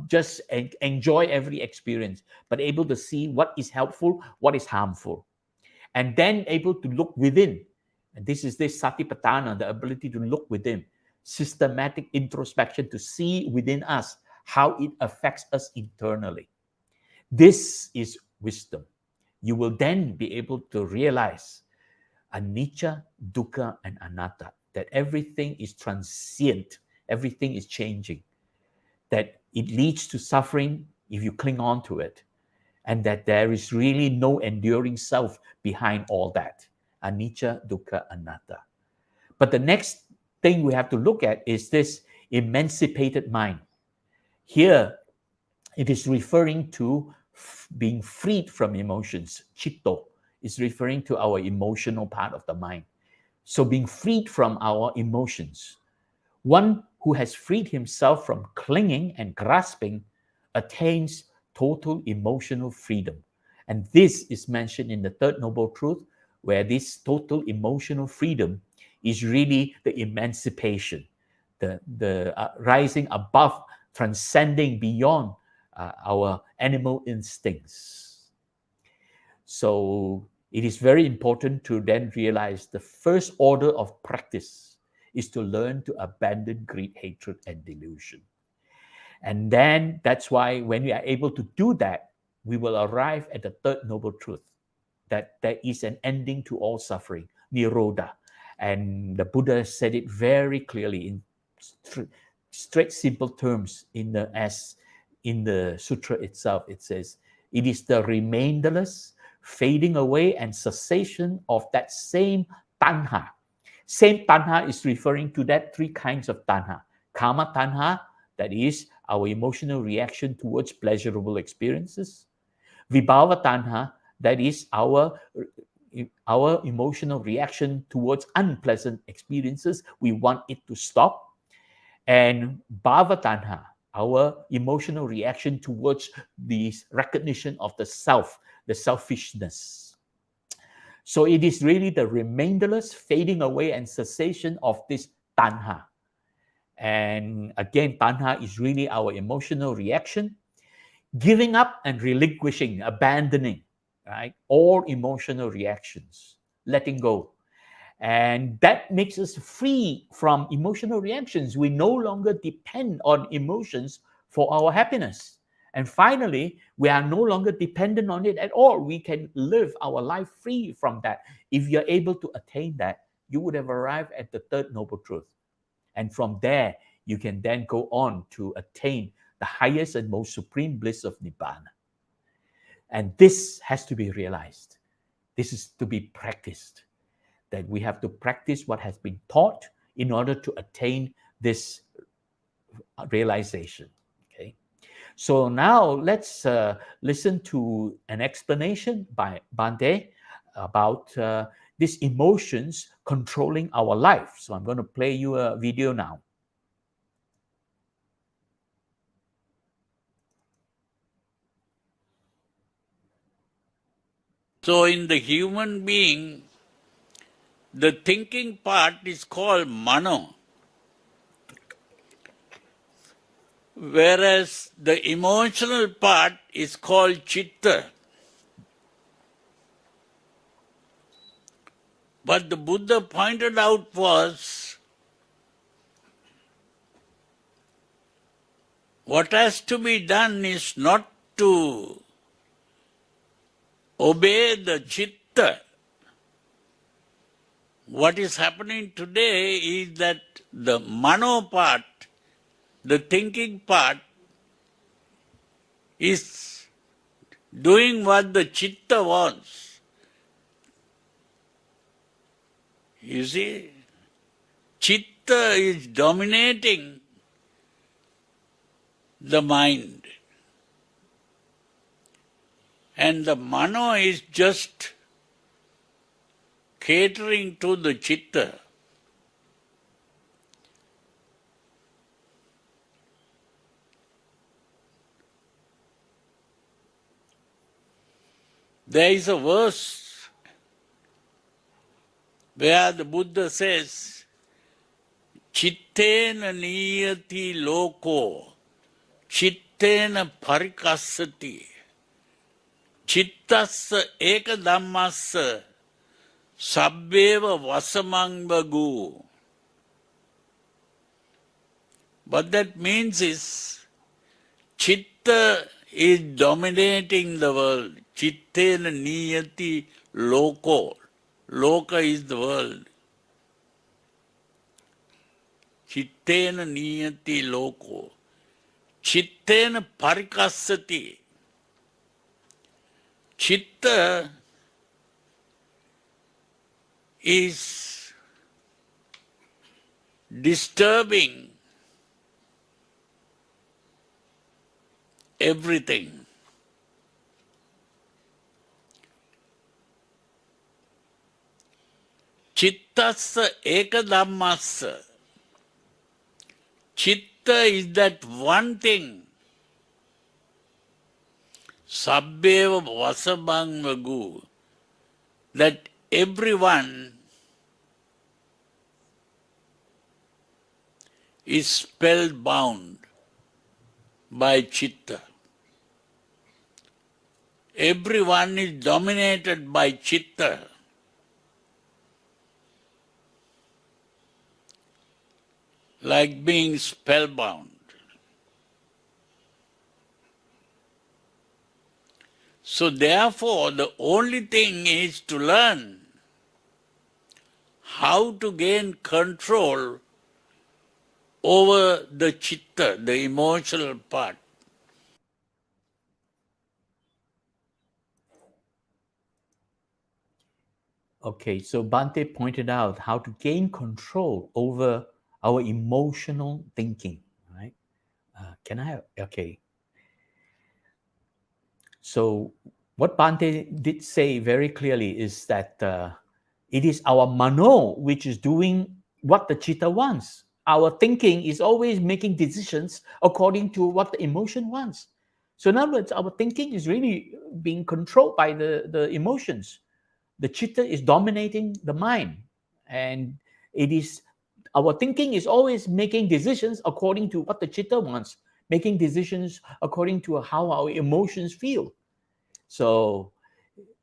just enjoy every experience, but able to see what is helpful, what is harmful, and then able to look within. And this is this satipatthana, the ability to look within, systematic introspection to see within us how it affects us internally. This is wisdom. You will then be able to realize anicca, dukkha, and anatta, that everything is transient, everything is changing, that it leads to suffering if you cling on to it, and that there is really no enduring self behind all that. Anicca, dukkha, anatta. But the next thing we have to look at is this emancipated mind. Here, it is referring to being freed from emotions. Chitto is referring to our emotional part of the mind. So being freed from our emotions. One who has freed himself from clinging and grasping attains total emotional freedom. And this is mentioned in the Third Noble Truth, where this total emotional freedom is really the emancipation, the rising above, transcending beyond our animal instincts. So it is very important to then realize the first order of practice is to learn to abandon greed, hatred, and delusion. And then that's why when we are able to do that, we will arrive at the Third Noble Truth, that there is an ending to all suffering, Nirodha. And the Buddha said it very clearly in straight, simple terms in the sutra itself. It says, it is the remainderless fading away and cessation of that same tanha. Same tanha is referring to that three kinds of tanha. Kama tanha, that is our emotional reaction towards pleasurable experiences. Vibhava tanha, that is our emotional reaction towards unpleasant experiences. We want it to stop. And bhava tanha, our emotional reaction towards the recognition of the self, the selfishness. So it is really the remainderless fading away and cessation of this tanha. And again, tanha is really our emotional reaction, giving up and relinquishing, abandoning, right? All emotional reactions, letting go. And that makes us free from emotional reactions. We no longer depend on emotions for our happiness. And finally, we are no longer dependent on it at all. We can live our life free from that. If you're able to attain that, you would have arrived at the Third Noble Truth. And from there, you can then go on to attain the highest and most supreme bliss of Nibbana. And this has to be realized. This is to be practiced. That we have to practice what has been taught in order to attain this realization. Okay. So now let's listen to an explanation by Bhante about these emotions controlling our life. So I'm going to play you a video now. So in the human being, the thinking part is called mano, whereas the emotional part is called chitta. But the Buddha pointed out was, what has to be done is not to obey the chitta. What is happening today is that the mano part, the thinking part, is doing what the chitta wants. You see, chitta is dominating the mind. And the mano is just catering to the chitta. There is a verse where the Buddha says, Chittena niyati loko, chittena parikassati, chittassa eka dhammassa, sabbeva vasamang bagu. What that means is, chitta is dominating the world. Chittena niyati loko. Loka is the world. Chittena niyati loko. Chittena parikassati. Chitta is disturbing everything. Chittassa eka dhammassa. Chitta is that one thing. Sabbeva vasabang vagu. That everyone is spellbound by chitta. Everyone is dominated by chitta. Like being spellbound. So therefore, the only thing is to learn how to gain control over the chitta, the emotional part. Okay, so Bhante pointed out how to gain control over our emotional thinking, right? Okay. So what Bhante did say very clearly is that it is our mano which is doing what the chitta wants. Our thinking is always making decisions according to what the emotion wants. So in other words, our thinking is really being controlled by the emotions. The chitta is dominating the mind, and it is our thinking is always making decisions according to what the chitta wants, making decisions according to how our emotions feel. So,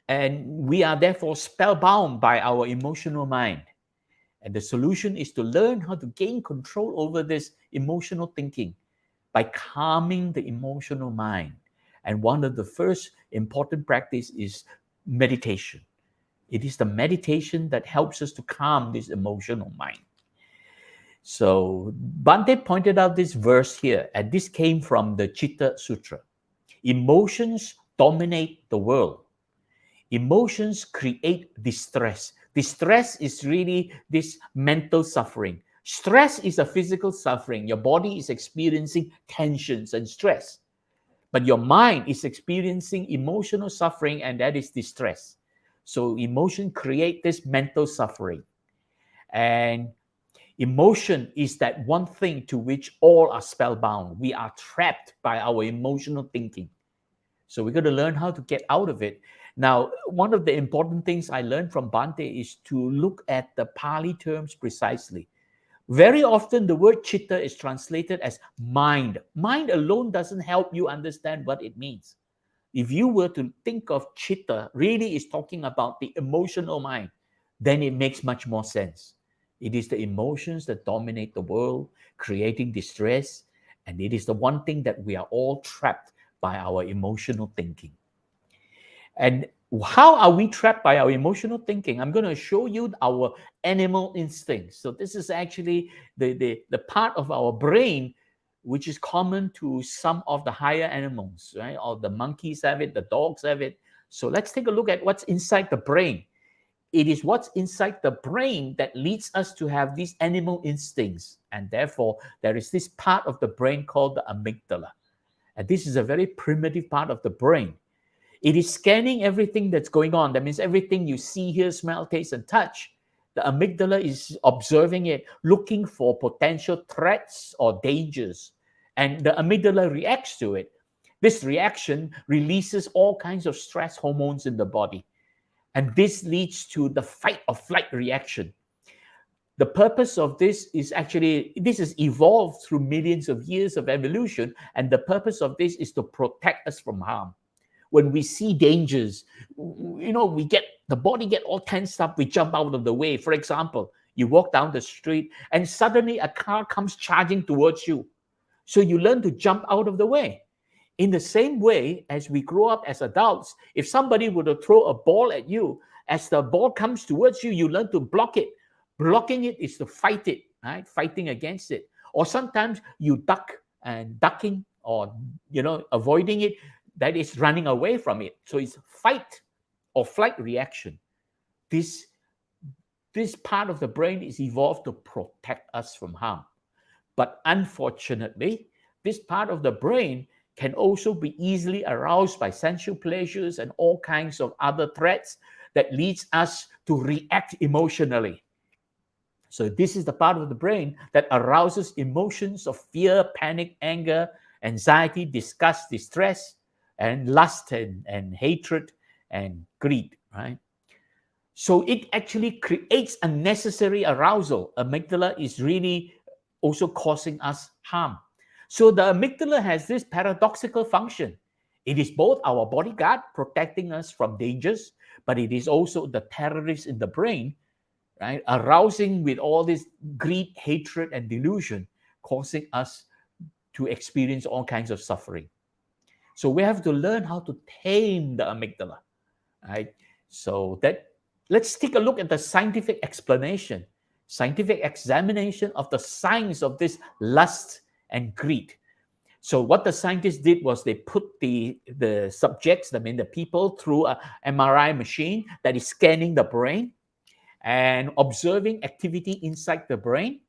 and we are therefore spellbound by our emotional mind. And the solution is to learn how to gain control over this emotional thinking by calming the emotional mind. And one of the first important practice is meditation. It is the meditation that helps us to calm this emotional mind. So Bhante pointed out this verse here, and this came from the Chitta Sutra. Emotions dominate the world. Emotions create distress. Distress is really this mental suffering. Stress is a physical suffering. Your body is experiencing tensions and stress. But your mind is experiencing emotional suffering, and that is distress. So emotion create this mental suffering. And emotion is that one thing to which all are spellbound. We are trapped by our emotional thinking. So we're going to learn how to get out of it. Now, one of the important things I learned from Bhante is to look at the Pali terms precisely. Very often the word chitta is translated as mind. Mind alone doesn't help you understand what it means. If you were to think of chitta, really is talking about the emotional mind, then it makes much more sense. It is the emotions that dominate the world, creating distress, and it is the one thing that we are all trapped by our emotional thinking. And How are we trapped by our emotional thinking? I'm going to show you our animal instincts. So this is actually the part of our brain which is common to some of the higher animals, right? Or the monkeys have it, the dogs have it. So let's take a look at what's inside the brain. It is what's inside the brain that leads us to have these animal instincts. And therefore, there is this part of the brain called the amygdala. And this is a very primitive part of the brain. It is scanning everything that's going on. That means everything you see, hear, smell, taste, and touch. The amygdala is observing it, looking for potential threats or dangers. And the amygdala reacts to it. This reaction releases all kinds of stress hormones in the body. And this leads to the fight or flight reaction. The purpose of this is actually, this is evolved through millions of years of evolution. And the purpose of this is to protect us from harm. When we see dangers, the body get all tensed up, we jump out of the way. For example, you walk down the street and suddenly a car comes charging towards you. So you learn to jump out of the way. In the same way, as we grow up as adults, if somebody were to throw a ball at you, as the ball comes towards you, you learn to block it. Blocking it is to fight it, right? Fighting against it. Or sometimes you duck, and ducking or, avoiding it, that is running away from it. So it's fight or flight reaction. This part of the brain is evolved to protect us from harm. But unfortunately, this part of the brain can also be easily aroused by sensual pleasures and all kinds of other threats that leads us to react emotionally. So this is the part of the brain that arouses emotions of fear, panic, anger, anxiety, disgust, distress, and lust and hatred and greed, right? So it actually creates unnecessary arousal. Amygdala is really also causing us harm. So the amygdala has this paradoxical function. It is both our bodyguard protecting us from dangers, but it is also the terrorist in the brain, right? Arousing with all this greed, hatred, and delusion, causing us to experience all kinds of suffering. So we have to learn how to tame the amygdala, right? So let's take a look at the scientific explanation, scientific examination of the signs of this lust and greed. So what the scientists did was they put the subjects, the people, through an MRI machine that is scanning the brain and observing activity inside the brain.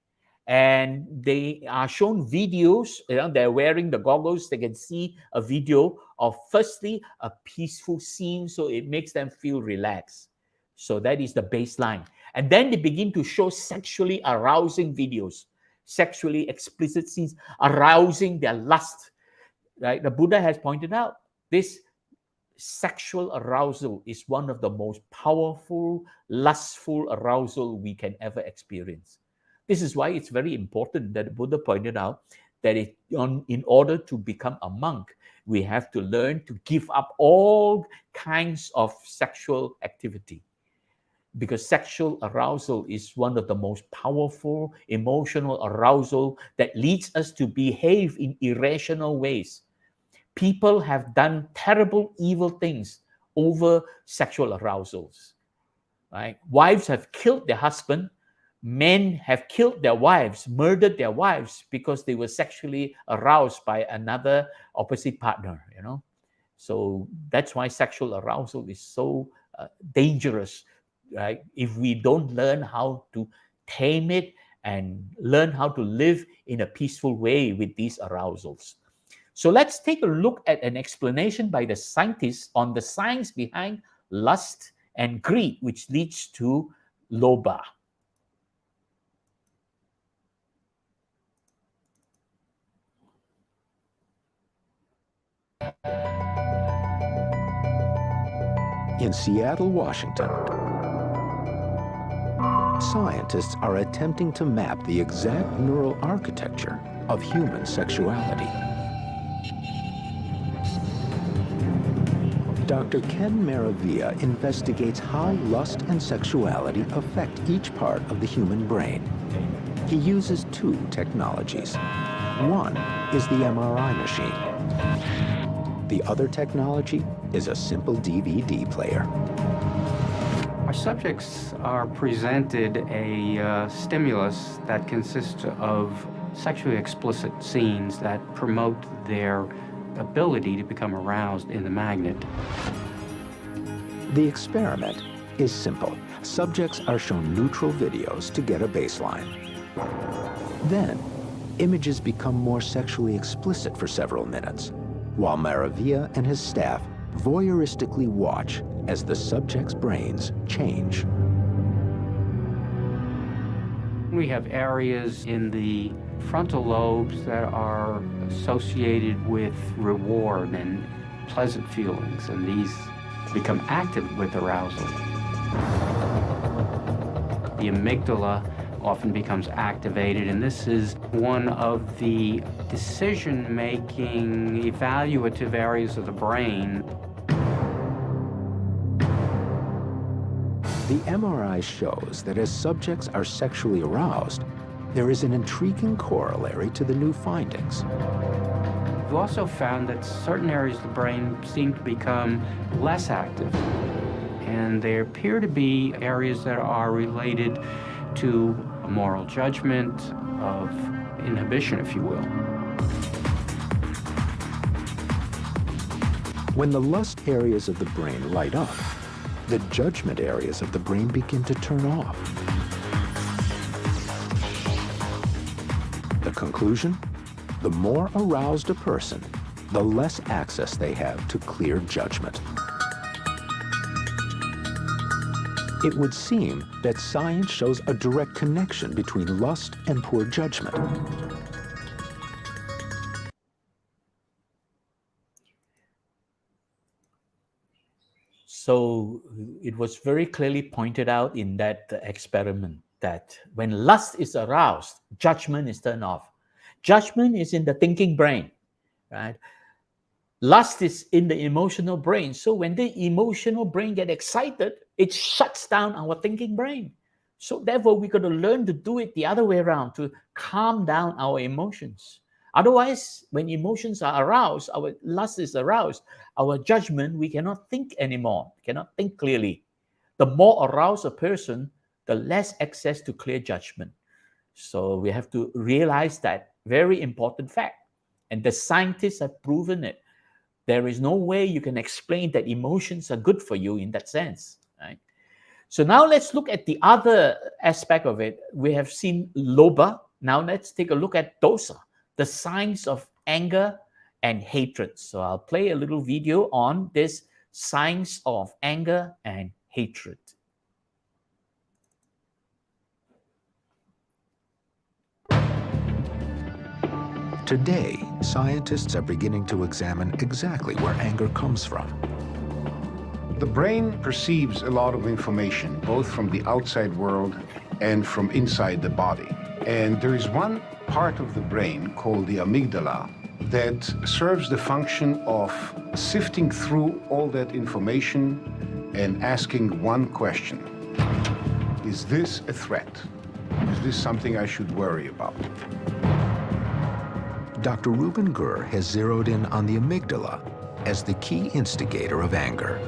And they are shown videos, they're wearing the goggles, they can see a video of firstly a peaceful scene, so it makes them feel relaxed. So that is the baseline. And then they begin to show sexually arousing videos, sexually explicit scenes, arousing their lust, right? The Buddha has pointed out this sexual arousal is one of the most powerful, lustful arousal we can ever experience. This is why it's very important that the Buddha pointed out that in order to become a monk, we have to learn to give up all kinds of sexual activity. Because sexual arousal is one of the most powerful emotional arousal that leads us to behave in irrational ways. People have done terrible, evil things over sexual arousals. Right? Wives have killed their husband. Men have killed their wives, murdered their wives because they were sexually aroused by another opposite partner, So that's why sexual arousal is so dangerous, right? If we don't learn how to tame it and learn how to live in a peaceful way with these arousals. So let's take a look at an explanation by the scientists on the science behind lust and greed, which leads to lobha. In Seattle, Washington, scientists are attempting to map the exact neural architecture of human sexuality. Dr. Ken Maravilla investigates how lust and sexuality affect each part of the human brain. He uses two technologies. One is the MRI machine. The other technology is a simple DVD player. Our subjects are presented a stimulus that consists of sexually explicit scenes that promote their ability to become aroused in the magnet. The experiment is simple. Subjects are shown neutral videos to get a baseline. Then, images become more sexually explicit for several minutes, while Maravilla and his staff voyeuristically watch as the subjects' brains change. We have areas in the frontal lobes that are associated with reward and pleasant feelings, and these become active with arousal. The amygdala often becomes activated, and this is one of the decision-making, evaluative areas of the brain. The MRI shows that as subjects are sexually aroused, there is an intriguing corollary to the new findings. We've also found that certain areas of the brain seem to become less active, and there appear to be areas that are related to moral judgment, of inhibition, if you will. When the lust areas of the brain light up, the judgment areas of the brain begin to turn off. The conclusion? The more aroused a person, the less access they have to clear judgment. It would seem that science shows a direct connection between lust and poor judgment. So it was very clearly pointed out in that experiment that when lust is aroused, judgment is turned off. Judgment is in the thinking brain, right? Lust is in the emotional brain. So when the emotional brain gets excited, it shuts down our thinking brain. So therefore, we got to learn to do it the other way around, to calm down our emotions. Otherwise, when emotions are aroused, our lust is aroused, our judgment, we cannot think anymore, cannot think clearly. The more aroused a person, the less access to clear judgment. So we have to realize that very important fact. And the scientists have proven it. There is no way you can explain that emotions are good for you in that sense, right? So now let's look at the other aspect of it. We have seen lobha. Now let's take a look at dosa, the signs of anger and hatred. So I'll play a little video on this signs of anger and hatred. Today, scientists are beginning to examine exactly where anger comes from. The brain perceives a lot of information, both from the outside world and from inside the body. And there is one part of the brain called the amygdala that serves the function of sifting through all that information and asking one question. Is this a threat? Is this something I should worry about? Dr. Ruben Gur has zeroed in on the amygdala as the key instigator of anger.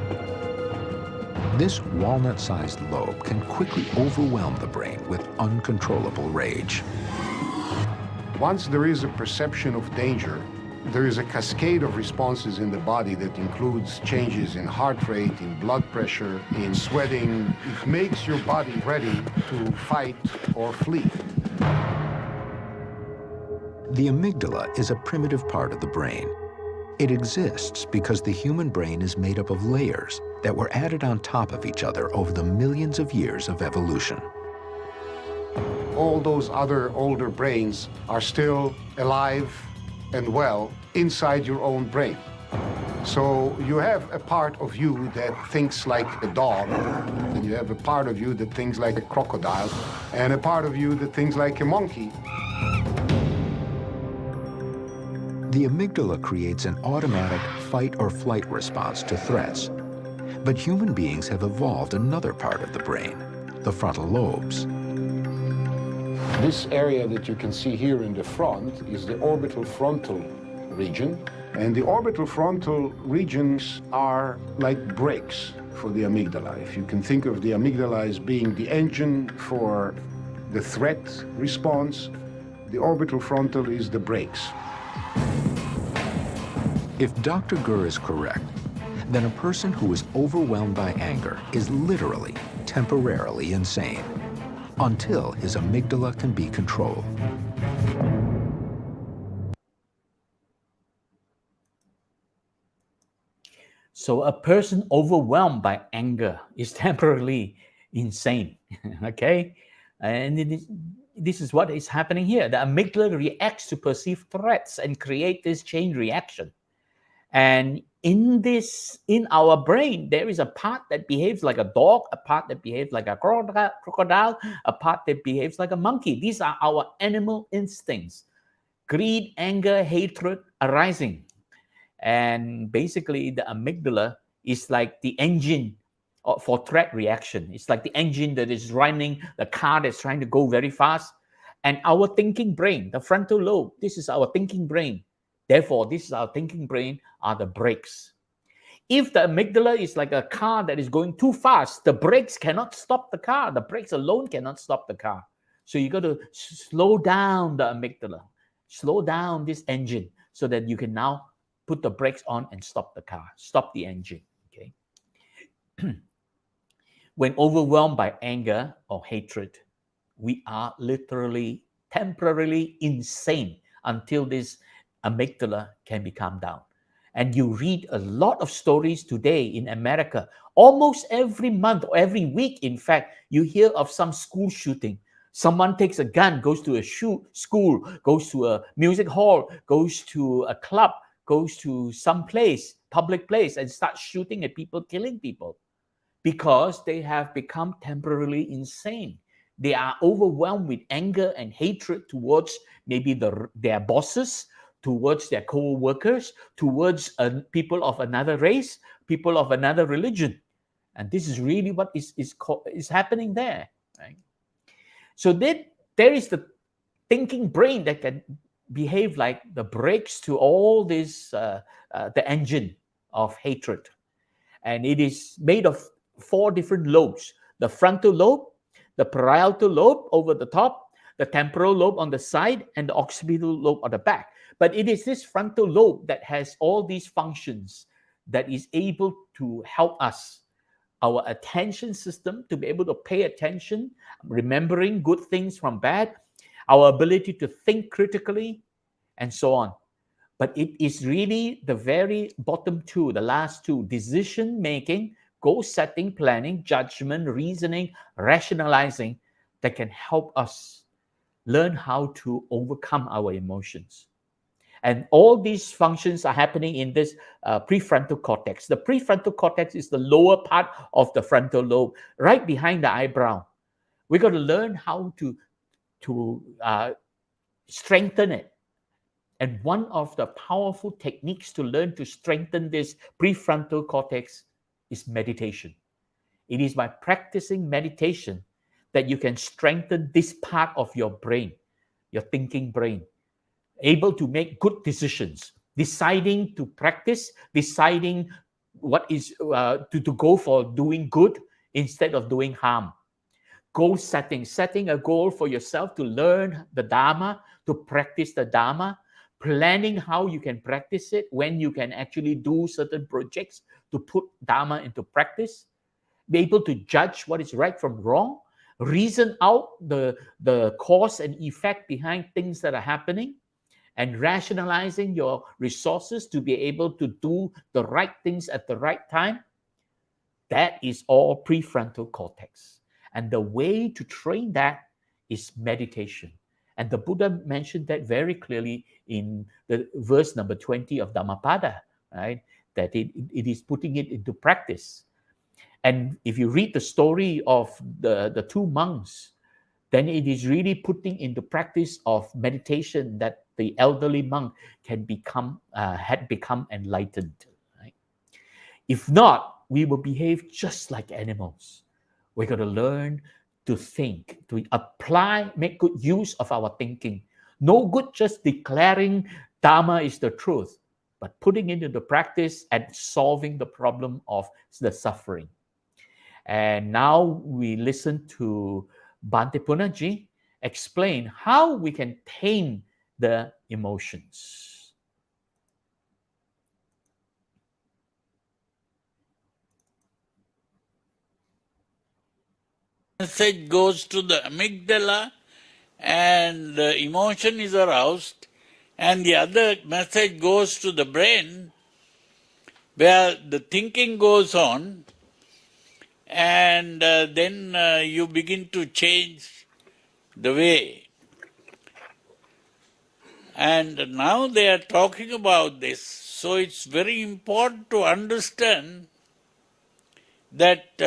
This walnut-sized lobe can quickly overwhelm the brain with uncontrollable rage. Once there is a perception of danger, there is a cascade of responses in the body that includes changes in heart rate, in blood pressure, in sweating. It makes your body ready to fight or flee. The amygdala is a primitive part of the brain. It exists because the human brain is made up of layers that were added on top of each other over the millions of years of evolution. All those other older brains are still alive and well inside your own brain. So you have a part of you that thinks like a dog, and you have a part of you that thinks like a crocodile, and a part of you that thinks like a monkey. The amygdala creates an automatic fight or flight response to threats. But human beings have evolved another part of the brain, the frontal lobes. This area that you can see here in the front is the orbital frontal region. And the orbital frontal regions are like brakes for the amygdala. If you can think of the amygdala as being the engine for the threat response, the orbital frontal is the brakes. If Dr. Gur is correct, then a person who is overwhelmed by anger is literally temporarily insane until his amygdala can be controlled. So a person overwhelmed by anger is temporarily insane, okay? And this is what is happening here. The amygdala reacts to perceived threats and create this chain reaction. And in our brain, there is a part that behaves like a dog, a part that behaves like a crocodile, a part that behaves like a monkey. These are our animal instincts. Greed, anger, hatred arising. And basically, the amygdala is like the engine for threat reaction. It's like the engine that is running the car that's trying to go very fast. And our thinking brain, the frontal lobe, this is our thinking brain. Therefore, this is our thinking brain are the brakes. If the amygdala is like a car that is going too fast, the brakes cannot stop the car. The brakes alone cannot stop the car. So you got to slow down the amygdala, slow down this engine so that you can now put the brakes on and stop the car, stop the engine, okay? When overwhelmed by anger or hatred, we are literally temporarily insane until this amygdala can be calmed down. And you read a lot of stories today in America. Almost every month or every week, in fact, you hear of some school shooting. Someone takes a gun, goes to a school, goes to a music hall, goes to a club, goes to some place, public place, and starts shooting at people, killing people, because they have become temporarily insane. They are overwhelmed with anger and hatred towards maybe their bosses, towards their co-workers, towards people of another race, people of another religion. And this is really what is happening there. Right? So there is the thinking brain that can behave like the brakes to all this, the engine of hatred. And it is made of 4 different lobes: the frontal lobe, the parietal lobe over the top, the temporal lobe on the side, and the occipital lobe on the back. But it is this frontal lobe that has all these functions that is able to help us, our attention system, to be able to pay attention, remembering good things from bad, our ability to think critically, and so on. But it is really the very bottom 2, the last 2, decision making, goal setting, planning, judgment, reasoning, rationalizing, that can help us learn how to overcome our emotions. And all these functions are happening in this prefrontal cortex. The prefrontal cortex is the lower part of the frontal lobe, right behind the eyebrow. We got to learn how to strengthen it. And one of the powerful techniques to learn to strengthen this prefrontal cortex is meditation. It is by practicing meditation that you can strengthen this part of your brain, your thinking brain, able to make good decisions, deciding to practice, deciding what is to go for doing good instead of doing harm. Goal setting, setting a goal for yourself to learn the Dhamma, to practice the Dhamma, planning how you can practice it, when you can actually do certain projects to put Dhamma into practice, be able to judge what is right from wrong, reason out the cause and effect behind things that are happening, and rationalizing your resources to be able to do the right things at the right time. That is all prefrontal cortex. And the way to train that is meditation. And the Buddha mentioned that very clearly in the verse number 20 of Dhammapada, right? That it is putting it into practice. And if you read the story of the 2 monks, then it is really putting into practice of meditation that the elderly monk had become enlightened. Right? If not, we will behave just like animals. We're going to learn to think, to apply, make good use of our thinking. No good just declaring Dhamma is the truth, but putting it into practice and solving the problem of the suffering. And now we listen to Bhante Punnaji explain how we can tame the emotions. Message goes to the amygdala and the emotion is aroused, and the other message goes to the brain where the thinking goes on, and then you begin to change the way. And now they are talking about this, so it's very important to understand that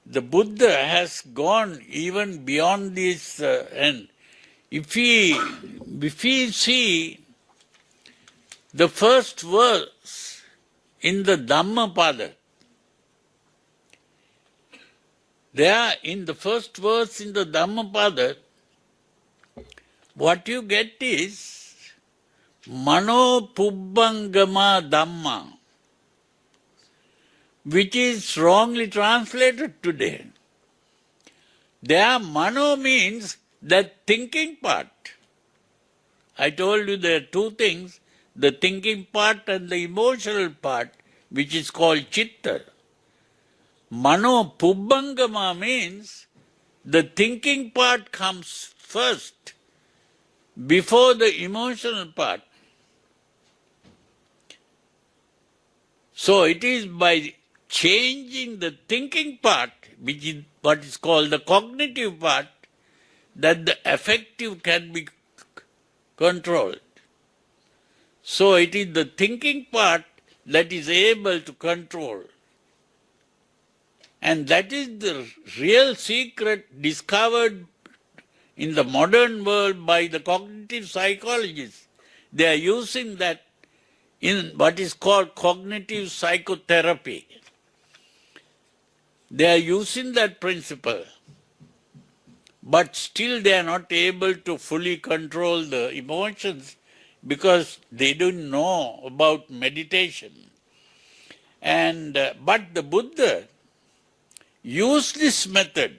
the Buddha has gone even beyond this end. If we see the first verse in the Dhammapada, there in the first verse in the Dhammapada, what you get is Mano Pubbangama Dhamma, which is wrongly translated today. There, mano means that thinking part. I told you there are two things, the thinking part and the emotional part, which is called chitta. Mano pubbangama means the thinking part comes first, before the emotional part. So it is by changing the thinking part, which is what is called the cognitive part, that the affective can be controlled. So it is the thinking part that is able to control. And that is the real secret discovered in the modern world by the cognitive psychologists. They are using that in what is called cognitive psychotherapy. They are using that principle, but still they are not able to fully control the emotions because they don't know about meditation. And but the Buddha used this method.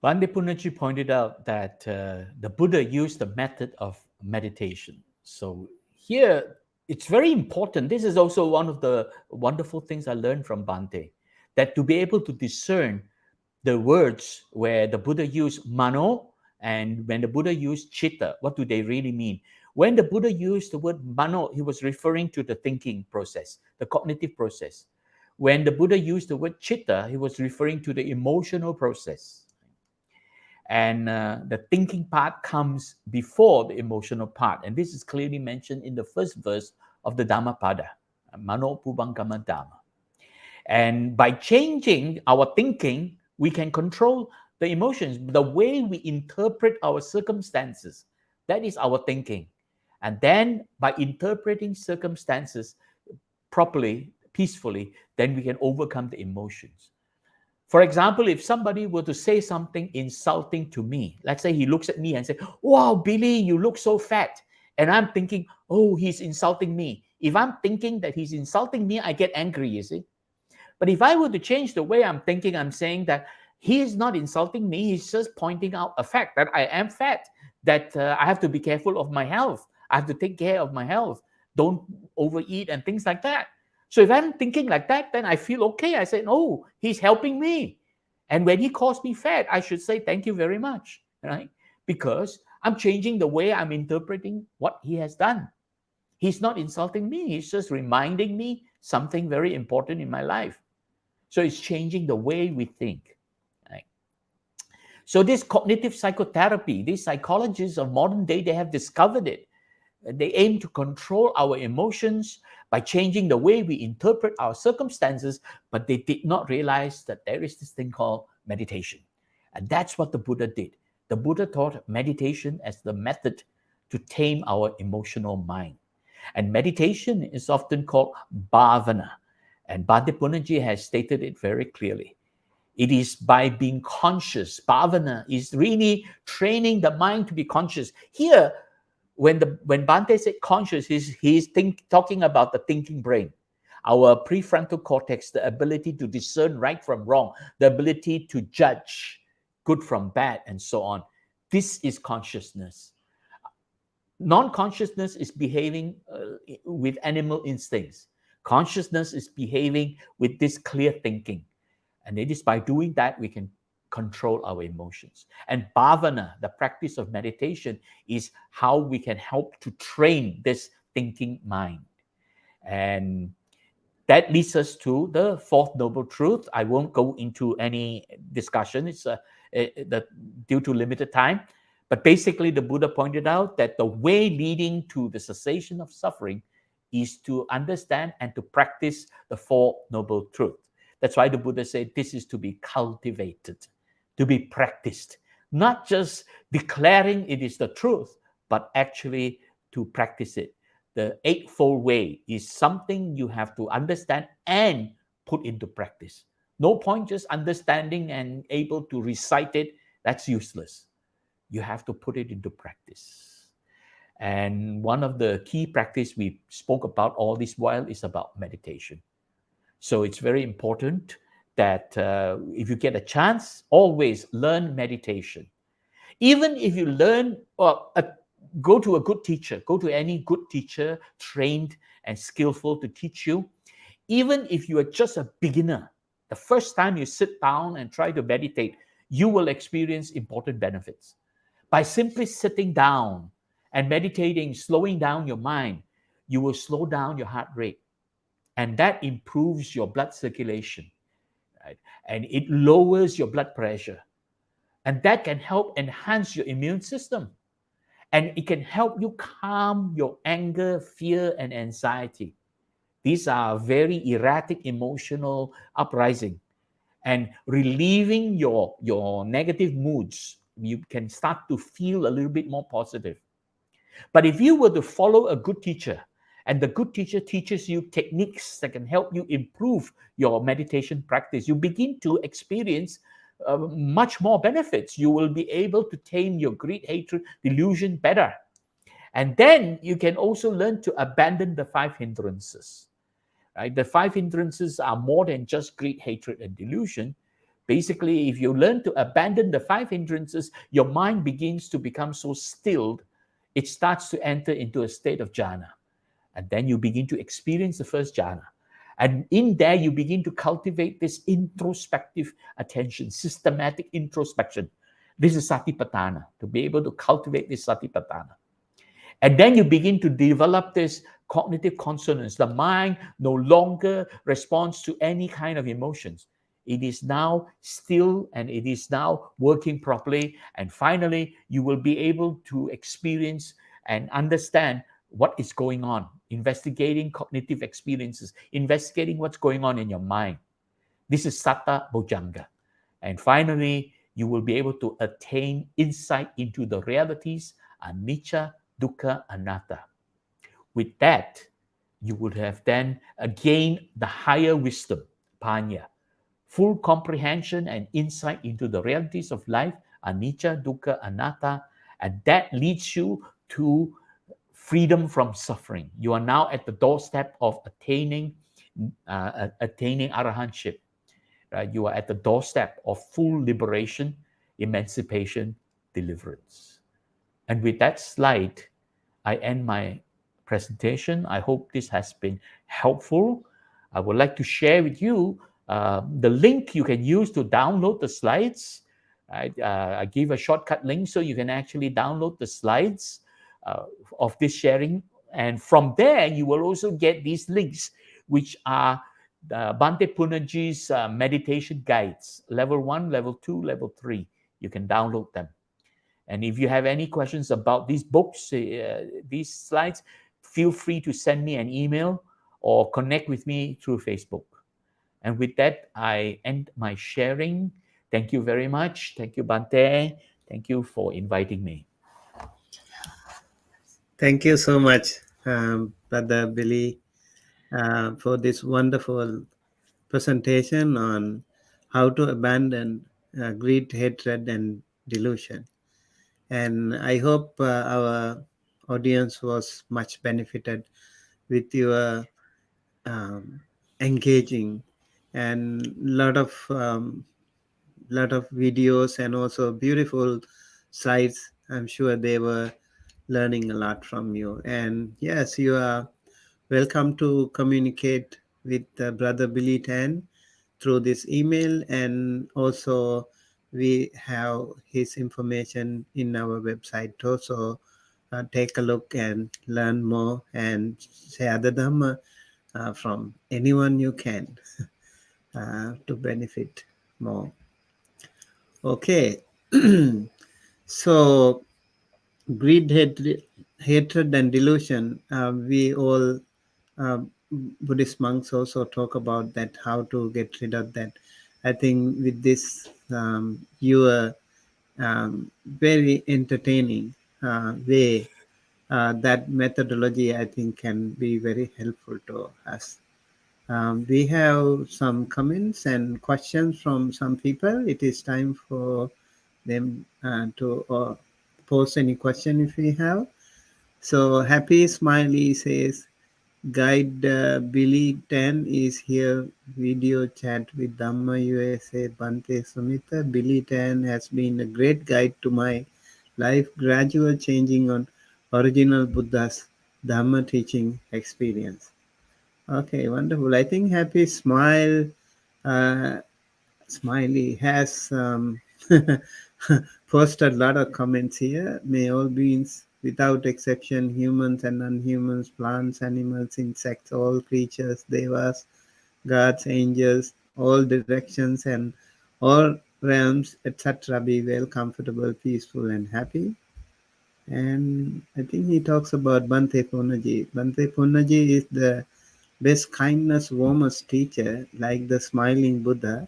Bhante Punnaji pointed out that the Buddha used the method of meditation. So here, it's very important. This is also one of the wonderful things I learned from Bhante, that to be able to discern the words where the Buddha used mano and when the Buddha used chitta, what do they really mean? When the Buddha used the word mano, he was referring to the thinking process, the cognitive process. When the Buddha used the word chitta, he was referring to the emotional process. And the thinking part comes before the emotional part. And this is clearly mentioned in the first verse of the Dhammapada, Mano Pubbangama Dhamma. And by changing our thinking, we can control the emotions, the way we interpret our circumstances. That is our thinking. And then by interpreting circumstances properly, peacefully, then we can overcome the emotions. For example, if somebody were to say something insulting to me, let's say he looks at me and says, "Wow, Billy, you look so fat." And I'm thinking, oh, he's insulting me. If I'm thinking that he's insulting me, I get angry, you see. But if I were to change the way I'm thinking, I'm saying that he is not insulting me. He's just pointing out a fact that I am fat, that I have to be careful of my health. I have to take care of my health. Don't overeat and things like that. So if I'm thinking like that, then I feel okay. I say, no, he's helping me. And when he calls me fat, I should say, thank you very much, right? Because I'm changing the way I'm interpreting what he has done. He's not insulting me. He's just reminding me something very important in my life. So it's changing the way we think. Right? So this cognitive psychotherapy, these psychologists of modern day, they have discovered it. They aim to control our emotions by changing the way we interpret our circumstances, but they did not realize that there is this thing called meditation. And that's what the Buddha did. The Buddha taught meditation as the method to tame our emotional mind. And meditation is often called bhavana. And Bhante Punnaji has stated it very clearly. It is by being conscious. Bhavana is really training the mind to be conscious. Here, when Bhante said conscious, he's talking about the thinking brain, our prefrontal cortex, the ability to discern right from wrong, the ability to judge good from bad, and so on. This is consciousness. Non-consciousness is behaving with animal instincts. Consciousness is behaving with this clear thinking. And it is by doing that we can control our emotions. And bhavana, the practice of meditation, is how we can help to train this thinking mind. And that leads us to the fourth noble truth. I won't go into any discussion. It's due to limited time. But basically, the Buddha pointed out that the way leading to the cessation of suffering is to understand and to practice the Four Noble Truths. That's why the Buddha said this is to be cultivated, to be practiced, not just declaring it is the truth, but actually to practice it. The Eightfold Way is something you have to understand and put into practice. No point just understanding and able to recite it. That's useless. You have to put it into practice. And one of the key practice we spoke about all this while is about meditation. So it's very important that if you get a chance, always learn meditation. Even if you learn, go to a good teacher, go to any good teacher, trained and skillful to teach you. Even if you are just a beginner, the first time you sit down and try to meditate, you will experience important benefits. By simply sitting down and meditating, slowing down your mind, you will slow down your heart rate. And that improves your blood circulation, right? And it lowers your blood pressure. And that can help enhance your immune system. And it can help you calm your anger, fear, and anxiety. These are very erratic emotional uprising. And relieving your negative moods, you can start to feel a little bit more positive. But if you were to follow a good teacher, and the good teacher teaches you techniques that can help you improve your meditation practice, you begin to experience much more benefits. You will be able to tame your greed-hatred-delusion better. And then you can also learn to abandon the 5 hindrances. Right? The 5 hindrances are more than just greed, hatred, and delusion. Basically, if you learn to abandon the 5 hindrances, your mind begins to become so stilled, it starts to enter into a state of jhana. And then you begin to experience the first jhana. And in there, you begin to cultivate this introspective attention, systematic introspection. This is satipatthana, to be able to cultivate this satipatthana. And then you begin to develop this cognitive consonance. The mind no longer responds to any kind of emotions. It is now still and it is now working properly. And finally, you will be able to experience and understand what is going on, investigating cognitive experiences, investigating what's going on in your mind. This is Satta Bojjhanga. And finally, you will be able to attain insight into the realities, anicca, dukkha, anatta. With that, you would have then gained the higher wisdom, panya, full comprehension and insight into the realities of life, anicca, dukkha, anatta, and that leads you to freedom from suffering. You are now at the doorstep of attaining arahantship. Right? You are at the doorstep of full liberation, emancipation, deliverance. And with that slide, I end my presentation. I hope this has been helpful. I would like to share with you the link you can use to download the slides. I give a shortcut link so you can actually download the slides of this sharing. And from there, you will also get these links, which are Bhante Punnaji's meditation guides, level 1, level 2, level 3. You can download them. And if you have any questions about these books, these slides, feel free to send me an email or connect with me through Facebook. And with that, I end my sharing. Thank you very much. Thank you, Bhante. Thank you for inviting me. Thank you so much, Brother Billy, for this wonderful presentation on how to abandon greed, hatred, and delusion. And I hope our audience was much benefited with your engaging and lot of videos and also beautiful slides. I'm sure they were learning a lot from you. And yes, you are welcome to communicate with Brother Billy Tan through this email, and also we have his information in our website too. So take a look and learn more and share the Dhamma from anyone you can to benefit more. Okay. So greed, hatred, and delusion. We all Buddhist monks also talk about that, how to get rid of that. I think with this, your very entertaining way, that methodology I think can be very helpful to us. We have some comments and questions from some people. It is time for them to post any question if we have. So Happy Smiley says, Guide Billy Tan is here. Video chat with Dhamma USA Bante Sumita. Billy Tan has been a great guide to my life, gradual changing on original Buddha's Dhamma teaching experience. Okay, wonderful. I think Happy uh, Smiley has posted a lot of comments here. May all beings, without exception, humans and non-humans, plants, animals, insects, all creatures, devas, gods, angels, all directions and all realms, etc., be well, comfortable, peaceful, and happy. And I think he talks about Bhante Punnaji. Bhante Punnaji is the best kindness, warmest teacher, like the smiling Buddha,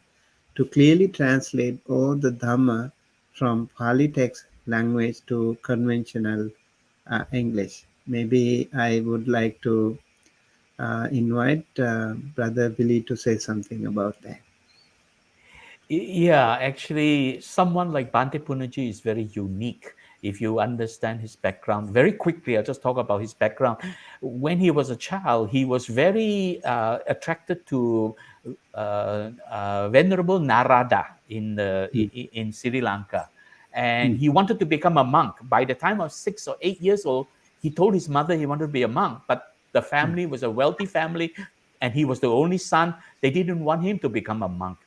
to clearly translate all the Dhamma from Pali text language to conventional English. Maybe I would like to invite Brother Billy to say something about that. Yeah, actually, someone like Bhante Punnaji is very unique if you understand his background. Very quickly, I'll just talk about his background. When he was a child, he was very attracted to Venerable Narada in Sri Lanka. And he wanted to become a monk. By the time of 6 or 8 years old, he told his mother he wanted to be a monk, but the family was a wealthy family, and he was the only son. They didn't want him to become a monk.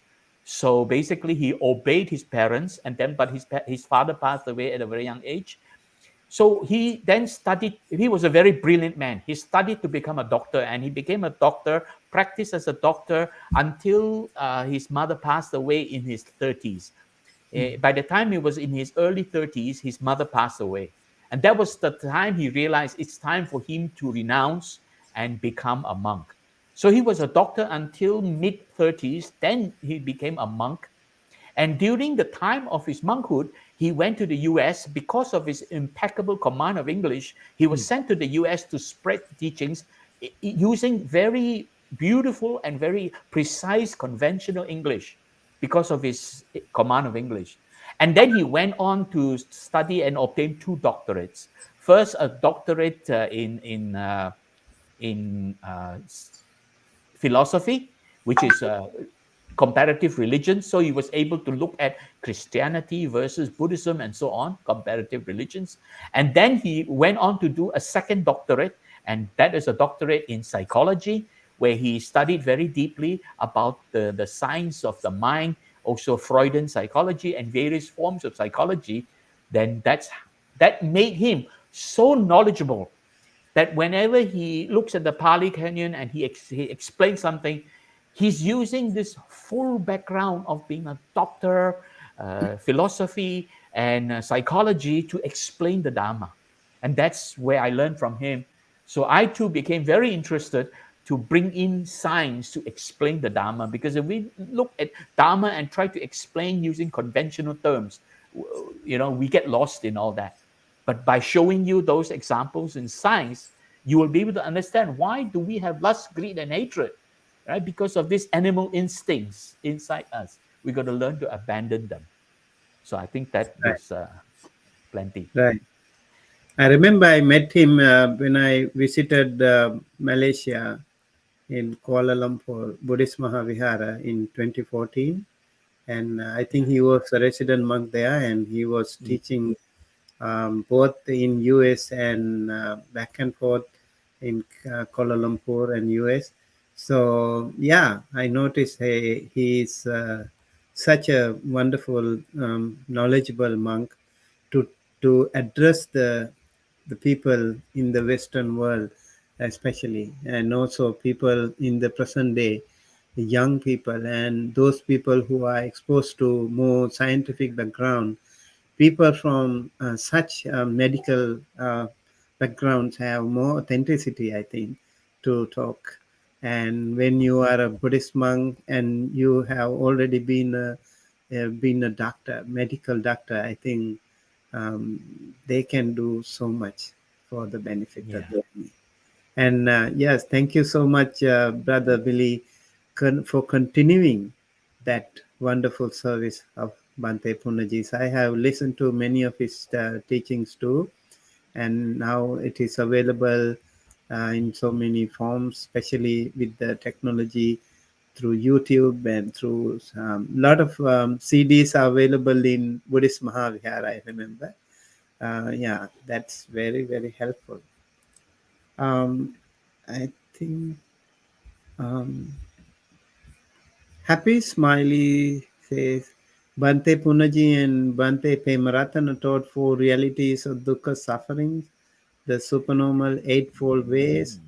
So basically, he obeyed his parents, and then, but his father passed away at a very young age. So he then studied. He was a very brilliant man. He studied to become a doctor, and he became a doctor, practiced as a doctor until his mother passed away in his 30s. By the time he was in his early 30s, his mother passed away. And that was the time he realized it's time for him to renounce and become a monk. So he was a doctor until mid-30s. Then he became a monk. And during the time of his monkhood, he went to the US because of his impeccable command of English. He was sent to the US to spread teachings using very beautiful and very precise conventional English because of his command of English. And then he went on to study and obtain 2 doctorates. First, a doctorate in philosophy, which is comparative religion. So he was able to look at Christianity versus Buddhism and so on, comparative religions. And then he went on to do a second doctorate, and that is a doctorate in psychology, where he studied very deeply about the science of the mind, also Freudian psychology and various forms of psychology. Then that made him so knowledgeable that whenever he looks at the Pali Canon and he explains something, he's using this full background of being a doctor, philosophy, and psychology to explain the Dhamma. And that's where I learned from him. So I too became very interested to bring in science to explain the Dhamma, because if we look at Dhamma and try to explain using conventional terms, we get lost in all that. But by showing you those examples in science, you will be able to understand why do we have lust, greed, and hatred, right? Because of these animal instincts inside us. we got to learn to abandon them. So I think that Right. gives plenty. Right. I remember I met him when I visited Malaysia in Kuala Lumpur Buddhist Mahavihara in 2014, and I think he was a resident monk there, and he was teaching both in US and back and forth in Kuala Lumpur and US. So yeah, I noticed he's such a wonderful, knowledgeable monk to address the people in the Western world, especially, and also people in the present day, young people, and those people who are exposed to more scientific background. People from such medical backgrounds have more authenticity, I think, to talk. And when you are a Buddhist monk and you have already been a doctor, medical doctor, I think they can do so much for the benefit Yeah. of the many. And yes, thank you so much, Brother Billy, for continuing that wonderful service of Bhante Punajis. I have listened to many of his teachings too, and now it is available in so many forms, especially with the technology through YouTube and through a lot of CDs are available in Buddhist Mahavihara, I remember. Yeah, that's very, very helpful. I think Happy Smiley says Bante Punaji and Bante Pemaratana taught four realities of dukkha sufferings, the supernormal eightfold ways,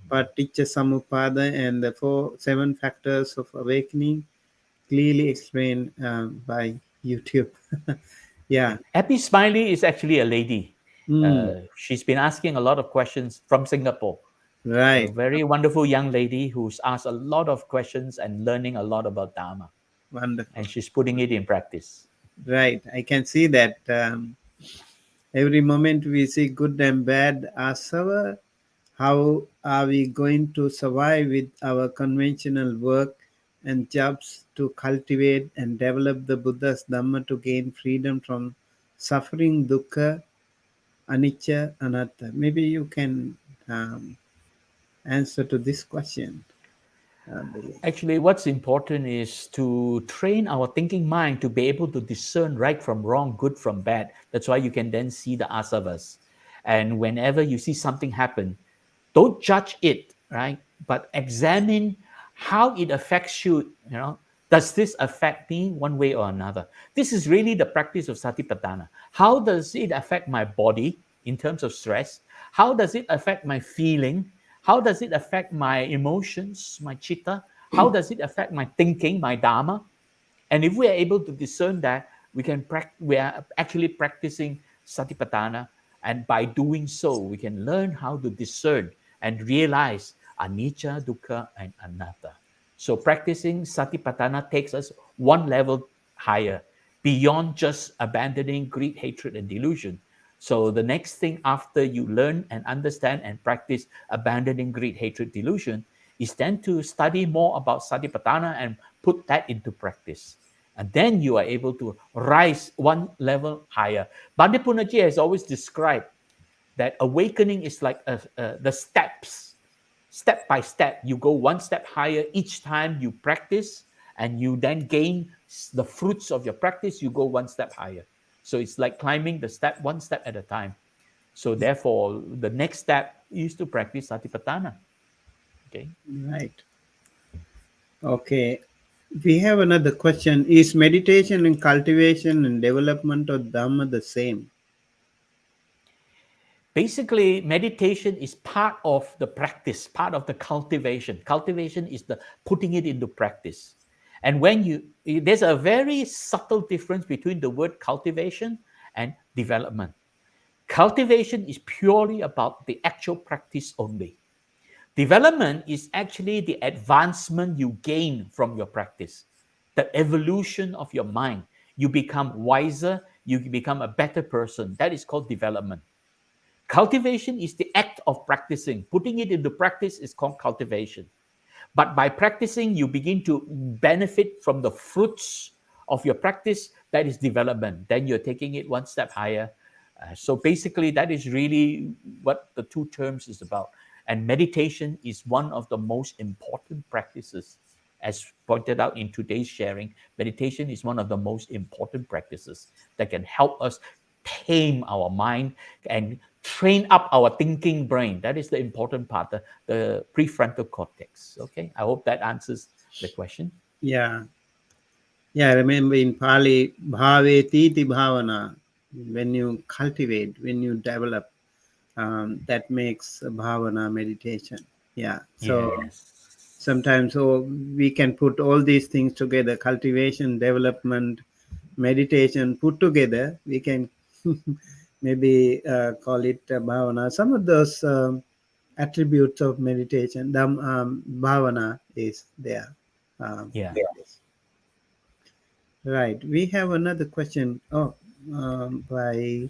Paticca Samuppada, and the seven factors of awakening, clearly explained by YouTube. Yeah. Happy Smiley is actually a lady. Mm, She's been asking a lot of questions from Singapore. A right. very wonderful young lady who's asked a lot of questions and learning a lot about Dharma. Wonderful. And she's putting it in practice. Right. I can see that every moment we see good and bad asava. How are we going to survive with our conventional work and jobs to cultivate and develop the Buddha's Dhamma to gain freedom from suffering, dukkha, anicca, anatta? Maybe you can answer to this question, Billy. Actually, what's important is to train our thinking mind to be able to discern right from wrong, good from bad. That's why you can then see the asavas. And whenever you see something happen, don't judge it, right? But examine how it affects you. Does this affect me one way or another? This is really the practice of Satipatthana. How does it affect my body in terms of stress? How does it affect my feeling? How does it affect my emotions, my chitta? How does it affect my thinking, my dharma? And if we are able to discern that, we are actually practicing Satipatthana. And by doing so, we can learn how to discern and realize anicca, dukkha, and anatta. So practicing Satipatthana takes us one level higher, beyond just abandoning greed, hatred, and delusion. So the next thing after you learn and understand and practice abandoning greed, hatred, delusion is then to study more about Satipatthana and put that into practice. And then you are able to rise one level higher. Bhante Punaji has always described that awakening is like the steps. Step by step, you go one step higher each time you practice, and you then gain the fruits of your practice. You go one step higher. So it's like climbing the step, one step at a time. So therefore, the next step is to practice Satipatthana. Okay. Right. Okay. We have another question. Is meditation and cultivation and development of Dhamma the same? Basically, meditation is part of the practice, part of the cultivation. Cultivation is the putting it into practice. And there's a very subtle difference between the word cultivation and development. Cultivation is purely about the actual practice only. Development is actually the advancement you gain from your practice, the evolution of your mind. You become wiser, you become a better person. That is called development. Cultivation is the act of practicing. Putting it into practice is called cultivation. But by practicing, you begin to benefit from the fruits of your practice, that is development. Then you're taking it one step higher. So basically, that is really what the two terms is about. And meditation is one of the most important practices. As pointed out in today's sharing, meditation is one of the most important practices that can help us tame our mind and train up our thinking brain. That is the important part, the prefrontal cortex. Okay, I hope that answers the question. Yeah. Yeah, I remember in Pali, bhaveti bhavana, when you cultivate, when you develop, that makes bhavana meditation. Yeah. So Yes. sometimes we can put all these things together, cultivation, development, meditation, put together. We can maybe call it bhavana. Some of those attributes of meditation, bhavana is there. Yeah. Right. We have another question. By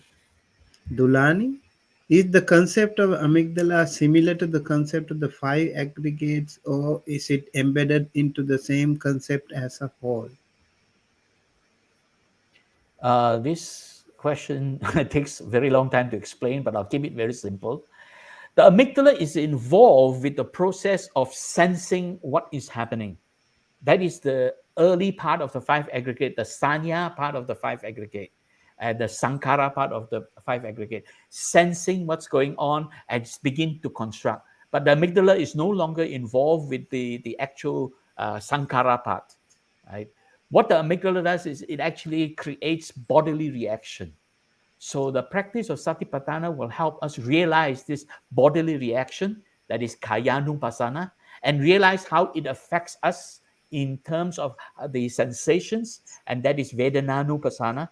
Dulani. Is the concept of amygdala similar to the concept of the five aggregates, or is it embedded into the same concept as a whole? This question takes a very long time to explain, but I'll keep it very simple. The amygdala is involved with the process of sensing what is happening. That is the early part of the five aggregate, the sanya part of the five aggregate, and the sankara part of the five aggregate, sensing what's going on and begin to construct. But the amygdala is no longer involved with the actual sankara part, right? What the amygdala does is it actually creates bodily reaction. So the practice of Satipatthana will help us realize this bodily reaction, that is kayanupassana, and realize how it affects us in terms of the sensations, and that is Vedananupassana.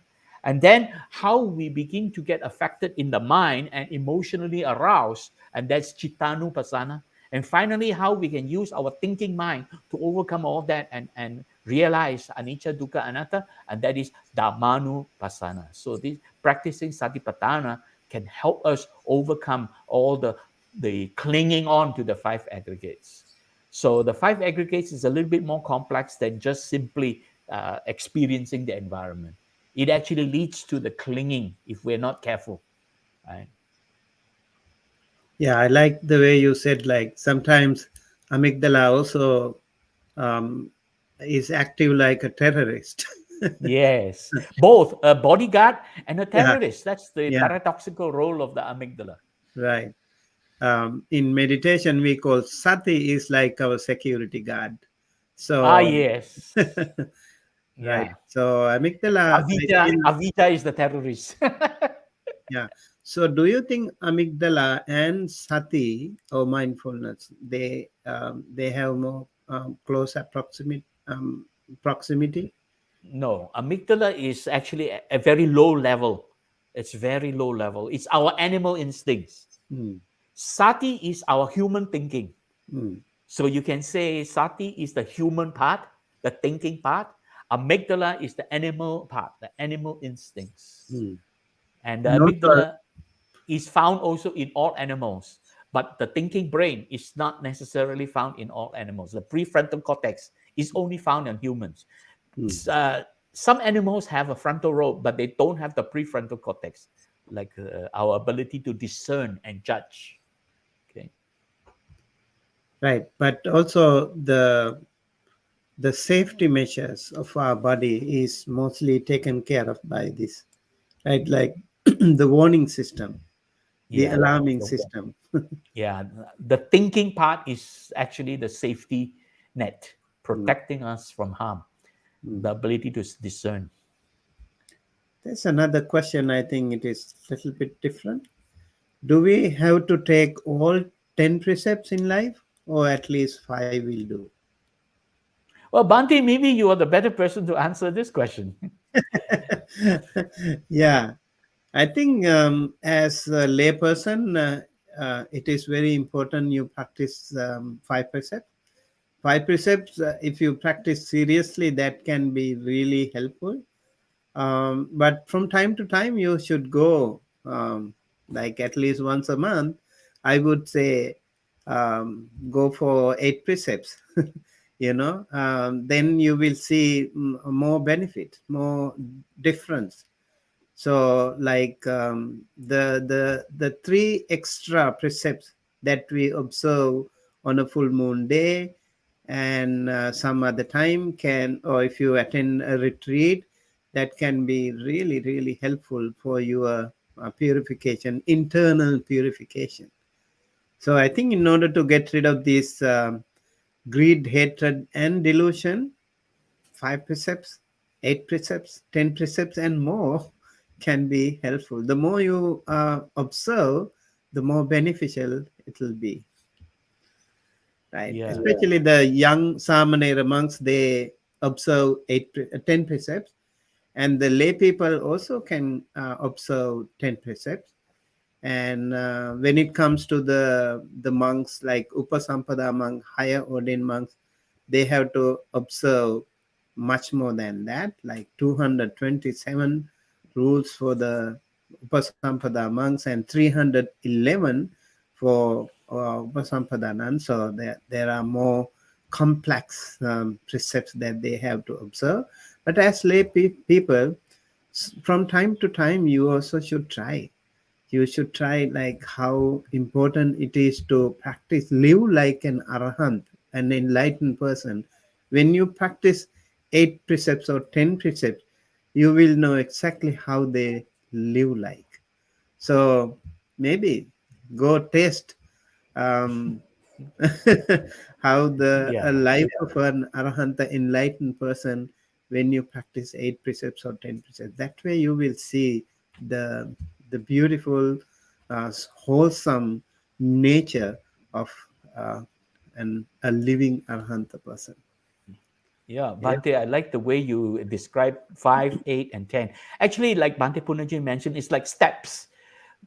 And then how we begin to get affected in the mind and emotionally aroused, and that's Chittanupassana. And finally, how we can use our thinking mind to overcome all that and realize anicca, dukkha, anatta, and that is Dhammanupassana. So this practicing Satipatthana can help us overcome all the clinging on to the five aggregates. So the five aggregates is a little bit more complex than just simply experiencing the environment. It actually leads to the clinging if we're not careful, right? Yeah, I like the way you said, like sometimes amygdala also is active like a terrorist. Yes, both a bodyguard and a Yeah, terrorist. That's the yeah, paradoxical role of the amygdala. right. In meditation, we call sati is like our security guard. Ah, So, yes. right. Yeah. So amygdala, I feel, Avita is the terrorist. yeah. So do you think amygdala and sati or mindfulness, they have more close proximity? No, amygdala is actually a very low level. It's very low level. It's our animal instincts. Mm, Sati is our human thinking. mm, So you can say sati is the human part, the thinking part. Amygdala is the animal part, the animal instincts. mm. And the Not all. amygdala is found also in all animals. But the thinking brain is not necessarily found in all animals. The prefrontal cortex is only found in humans. Mm. Some animals have a frontal lobe, but they don't have the prefrontal cortex, like our ability to discern and judge. Okay. Right, but also the safety measures of our body is mostly taken care of by this, right? Like the warning system, the Yeah. alarming system. Yeah. The thinking part is actually the safety net, Mm, protecting us from harm, mm. the ability to discern. There's another question. I think it is a little bit different. Do we have to take all 10 precepts in life, or at least five will do? Well, Bhante, maybe you are the better person to answer this question. Yeah, I think as a layperson, it is very important you practice five precepts. Five precepts, if you practice seriously, that can be really helpful. But from time to time, you should go like at least once a month. I would say go for eight precepts. then you will see more benefit, more difference. So like the three extra precepts that we observe on a full moon day and some other time can, or if you attend a retreat, that can be really really helpful for your purification, internal purification. So I think in order to get rid of this greed, hatred, and delusion, 5 precepts, 8 precepts, 10 precepts, and more can be helpful. The more you observe, the more beneficial it will be. Right, Yeah. especially the young Samanera monks, they observe 10 precepts, and the lay people also can observe 10 precepts. And when it comes to the monks like Upasampada monk, higher ordained monks, they have to observe much more than that, like 227 rules for the Upasampada monks and 311 for Upasampada nuns. So there are more complex precepts that they have to observe. But as lay people, from time to time, you also should try. You should try like how important it is to practice, live like an arahant, an enlightened person. When you practice 8 precepts or 10 precepts, you will know exactly how they live like. So maybe go test um, how the Yeah. life of an arahanta, enlightened person, when you practice 8 precepts or 10 precepts. That way you will see the beautiful wholesome nature of uh, a living arahanta person. Yeah, Yeah. Bhante, I like the way you describe 5, 8, and 10. Actually, like Bhante Punaji mentioned, it's like steps.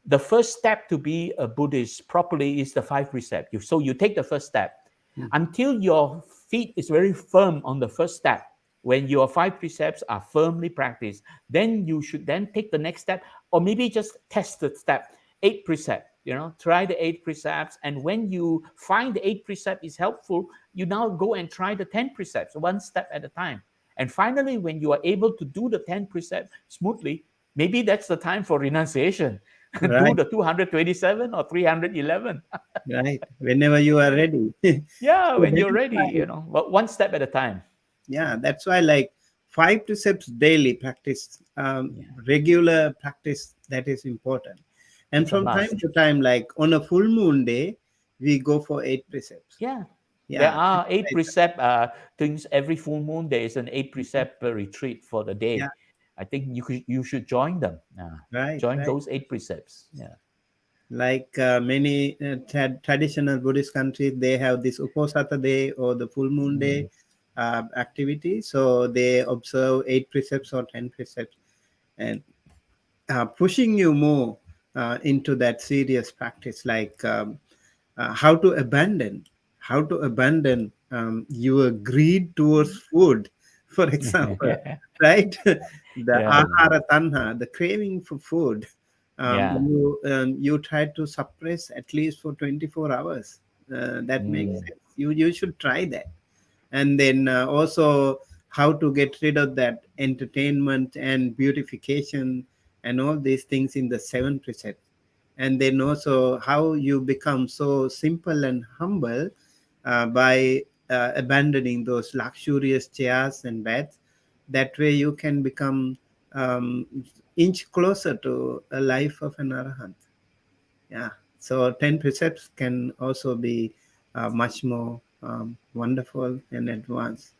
The first step to be a Buddhist properly is the 5 precept. So you take the first step until your feet is very firm on the first step. When your 5 precepts are firmly practiced, then you should then take the next step, or maybe just test the step. 8 precept, try the 8 precepts, and when you find the 8 precept is helpful, you now go and try the 10 precepts, one step at a time. And finally, when you are able to do the 10 precept smoothly, maybe that's the time for renunciation. Do Right, the 227 or 311. right. Whenever you are ready. Yeah, So when that you're is ready, why, one step at a time. yeah, that's why like 5 precepts daily practice, Yeah, regular practice, that is important. And it's a from time must. to time, like on a full moon day, we go for 8 precepts. Yeah, there Yeah, are 8 precept things every full moon. There is an 8 precept retreat for the yeah, day. I think you should join them. right, Join right. those 8 precepts. Yeah. Like many traditional Buddhist countries, they have this Uposatha day or the full moon day Mm. activity. So they observe 8 precepts or 10 precepts, and pushing you more into that serious practice, like how to abandon your greed towards food, for example, right? The Yeah, ahara tanha, the craving for food. yeah. You try to suppress at least for 24 hours. That makes Mm. sense. You should try that. And then also how to get rid of that entertainment and beautification and all these things in the 7 precepts. And then also how you become so simple and humble by abandoning those luxurious chairs and beds. That way you can become um, inch closer to a life of an arahant. Yeah, so 10 precepts can also be much more wonderful and advanced.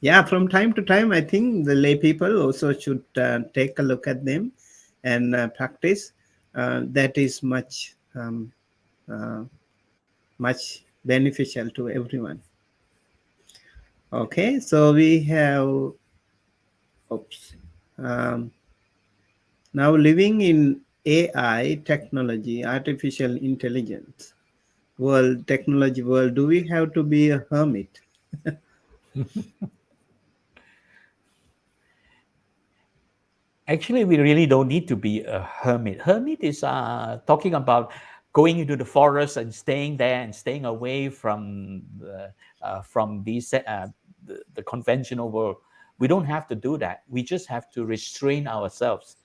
Yeah, from time to time, I think the lay people also should take a look at them and practice. That is uh, much beneficial to everyone. Okay, so we have, oops, um, now living in AI technology, artificial intelligence world, technology world. Do we have to be a hermit? Actually, we really don't need to be a hermit. Hermit is talking about going into the forest and staying there and staying away from the conventional world. We don't have to do that. We just have to restrain ourselves.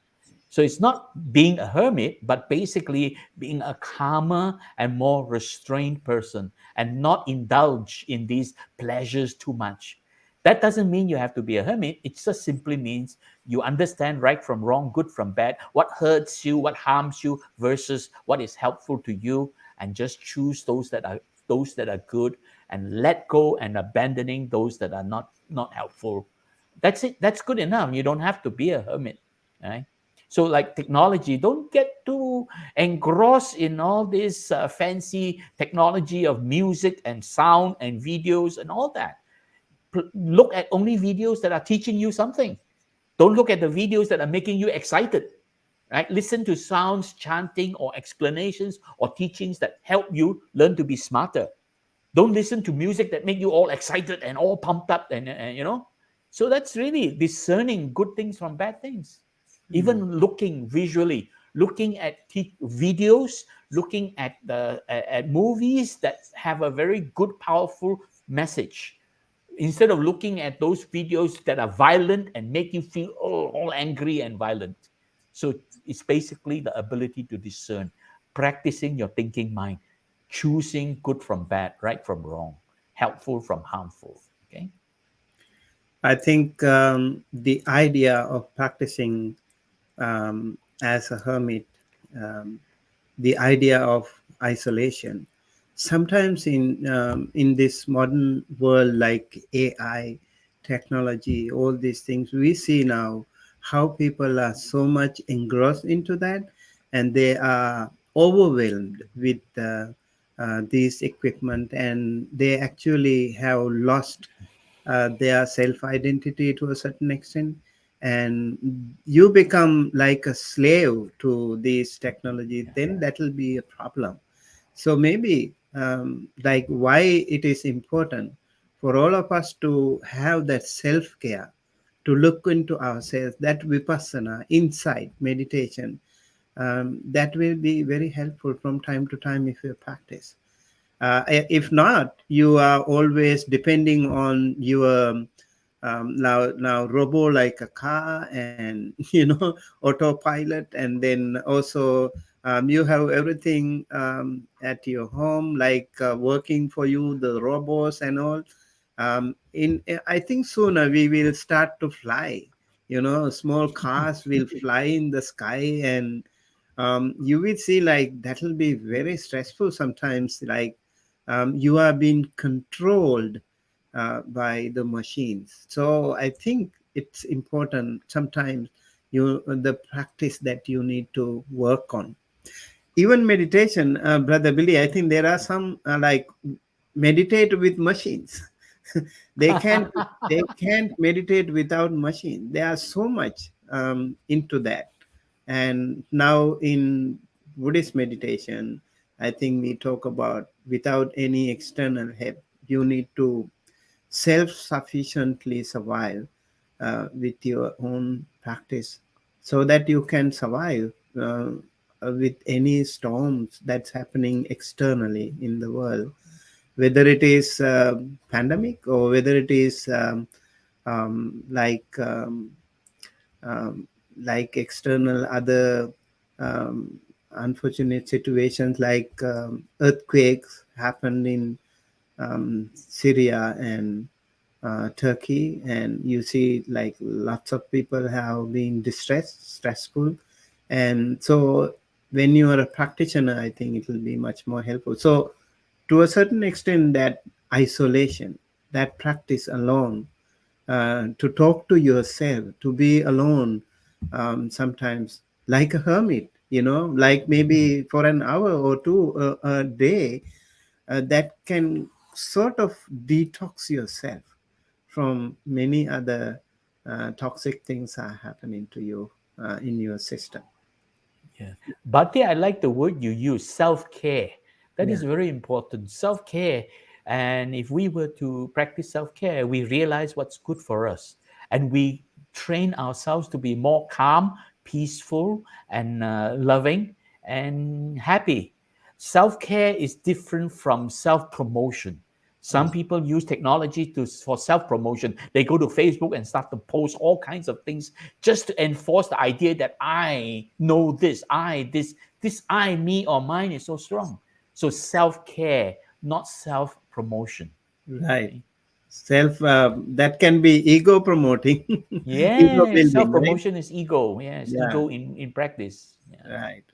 So it's not being a hermit, but basically being a calmer and more restrained person and not indulge in these pleasures too much. That doesn't mean you have to be a hermit. It just simply means you understand right from wrong, good from bad, what hurts you, what harms you versus what is helpful to you, and just choose those that are good and let go and abandoning those that are not helpful. That's it. That's good enough. You don't have to be a hermit, right? So, like technology, don't get too engrossed in all this fancy technology of music and sound and videos and all that. Look at only videos that are teaching you something. Don't look at the videos that are making you excited. Right? Listen to sounds, chanting, or explanations or teachings that help you learn to be smarter. Don't listen to music that make you all excited and all pumped up and you know. So that's really discerning good things from bad things. Even looking visually, looking at videos, looking at movies that have a very good, powerful message, instead of looking at those videos that are violent and make you feel all angry and violent. So it's basically the ability to discern, practicing your thinking mind, choosing good from bad, right from wrong, helpful from harmful. Okay. I think the idea of practicing as a hermit, the idea of isolation, sometimes in this modern world like AI, technology, all these things, we see now how people are so much engrossed into that, and they are overwhelmed with this equipment, and they actually have lost their self-identity to a certain extent, and you become like a slave to this technology, then that will be a problem. So maybe like why it is important for all of us to have that self-care, to look into ourselves, that vipassana, insight, meditation, that will be very helpful from time to time if you practice. If not, you are always depending on your now robo like a car, and autopilot, and then also you have everything at your home, like working for you, the robots and all. In I think sooner we will start to fly. Small cars will fly in the sky, and you will see like that will be very stressful sometimes. Like you are being controlled by the machines. So I think it's important sometimes the practice that you need to work on. Even meditation, Brother Billy, I think there are some like meditate with machines. they can't they can't meditate without machine. They are so much into that. And now in Buddhist meditation, I think we talk about without any external help, you need to self-sufficiently survive with your own practice, so that you can survive with any storms that's happening externally in the world, whether it is pandemic or whether it is um, like um, like external other um, unfortunate situations, like earthquakes happened in Syria and Turkey, and you see like lots of people have been distressed, stressful, and so when you are a practitioner, I think it will be much more helpful. So to a certain extent, that isolation, that practice alone, to talk to yourself, to be alone, sometimes like a hermit, like maybe for an hour or two a day, that can sort of detox yourself from many other toxic things are happening to you in your system. Yeah. Bhakti, I like the word you use, self-care. That is Yeah. very important. Self-care. And if we were to practice self-care, we realize what's good for us. And we train ourselves to be more calm, peaceful, and loving and happy. Self-care is different from self-promotion. Some people use technology for self-promotion. They go to Facebook and start to post all kinds of things just to enforce the idea that I know this, this I, me, or mine is so strong. So self-care, not self-promotion. Right. That can be ego promoting, ego Yeah, building, right? self-promotion is ego. Yes, Yeah, ego in practice. Yeah. right.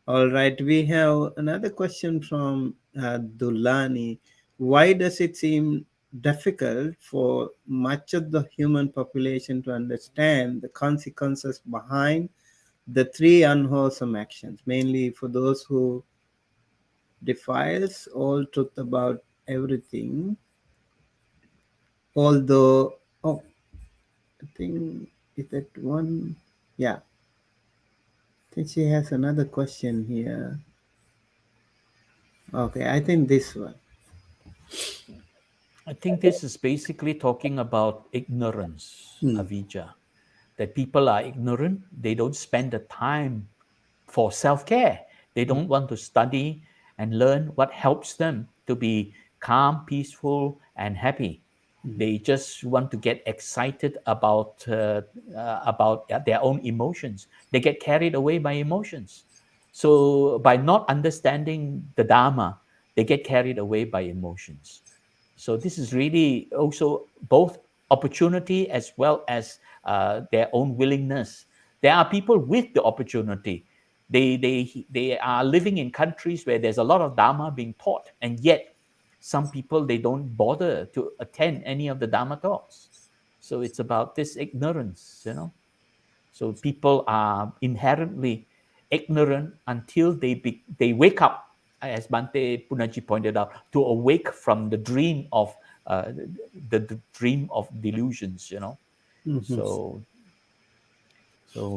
All right, we have another question from Dulani. Why does it seem difficult for much of the human population to understand the consequences behind the three unwholesome actions, mainly for those who defiles all truth about everything? Although, oh, I think is that one? Yeah, I think she has another question here. Okay, I think this one. I think this is basically talking about ignorance, Hmm. avijja. That people are ignorant, they don't spend the time for self-care. They don't want to study and learn what helps them to be calm, peaceful, and happy. They just want to get excited about their own emotions. They get carried away by emotions. So by not understanding the Dharma, they get carried away by emotions. So this is really also both opportunity as well as their own willingness. There are people with the opportunity. They are living in countries where there's a lot of Dharma being taught, and yet some people, they don't bother to attend any of the Dharma talks. So it's about this ignorance. So people are inherently ignorant until they wake up, as Bhante Punaji pointed out, to awake from the dream of the dream of delusions. Mhm. So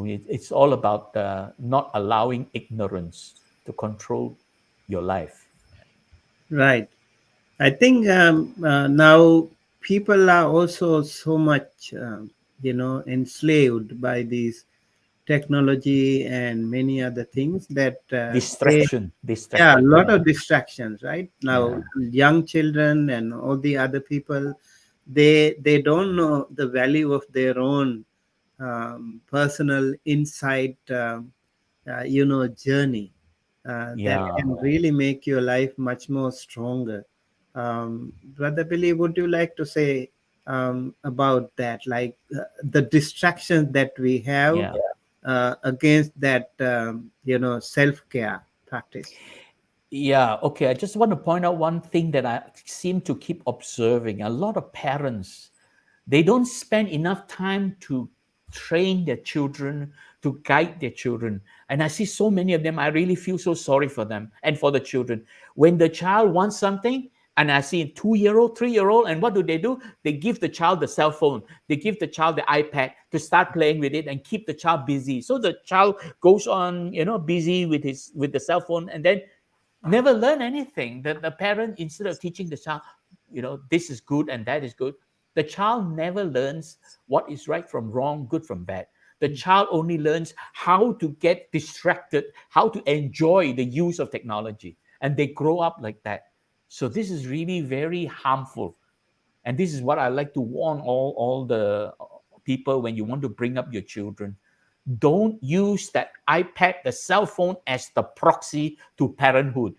it's all about not allowing ignorance to control your life. Right. I think now people are also so much, enslaved by these technology and many other things that a Distracted. lot Yeah, of distractions. Right now, yeah, young children and all the other people, they don't know the value of their own personal insight, journey that yeah. can really make your life much more stronger. Brother Billy, would you like to say about that, like the distractions that we have Yeah. against that, self-care practice? Yeah, okay. I just want to point out one thing that I seem to keep observing. A lot of parents, they don't spend enough time to train their children, to guide their children. And I see so many of them, I really feel so sorry for them and for the children. When the child wants something, and I see a 2-year-old, 3-year-old, and what do? They give the child the cell phone, they give the child the iPad to start playing with it and keep the child busy. So the child goes on, busy with the cell phone, and then never learn anything. The parent, instead of teaching the child, this is good and that is good, the child never learns what is right from wrong, good from bad. The child only learns how to get distracted, how to enjoy the use of technology, and they grow up like that. So this is really very harmful, and this is what I like to warn all the people. When you want to bring up your children, don't use that iPad, the cell phone, as the proxy to parenthood.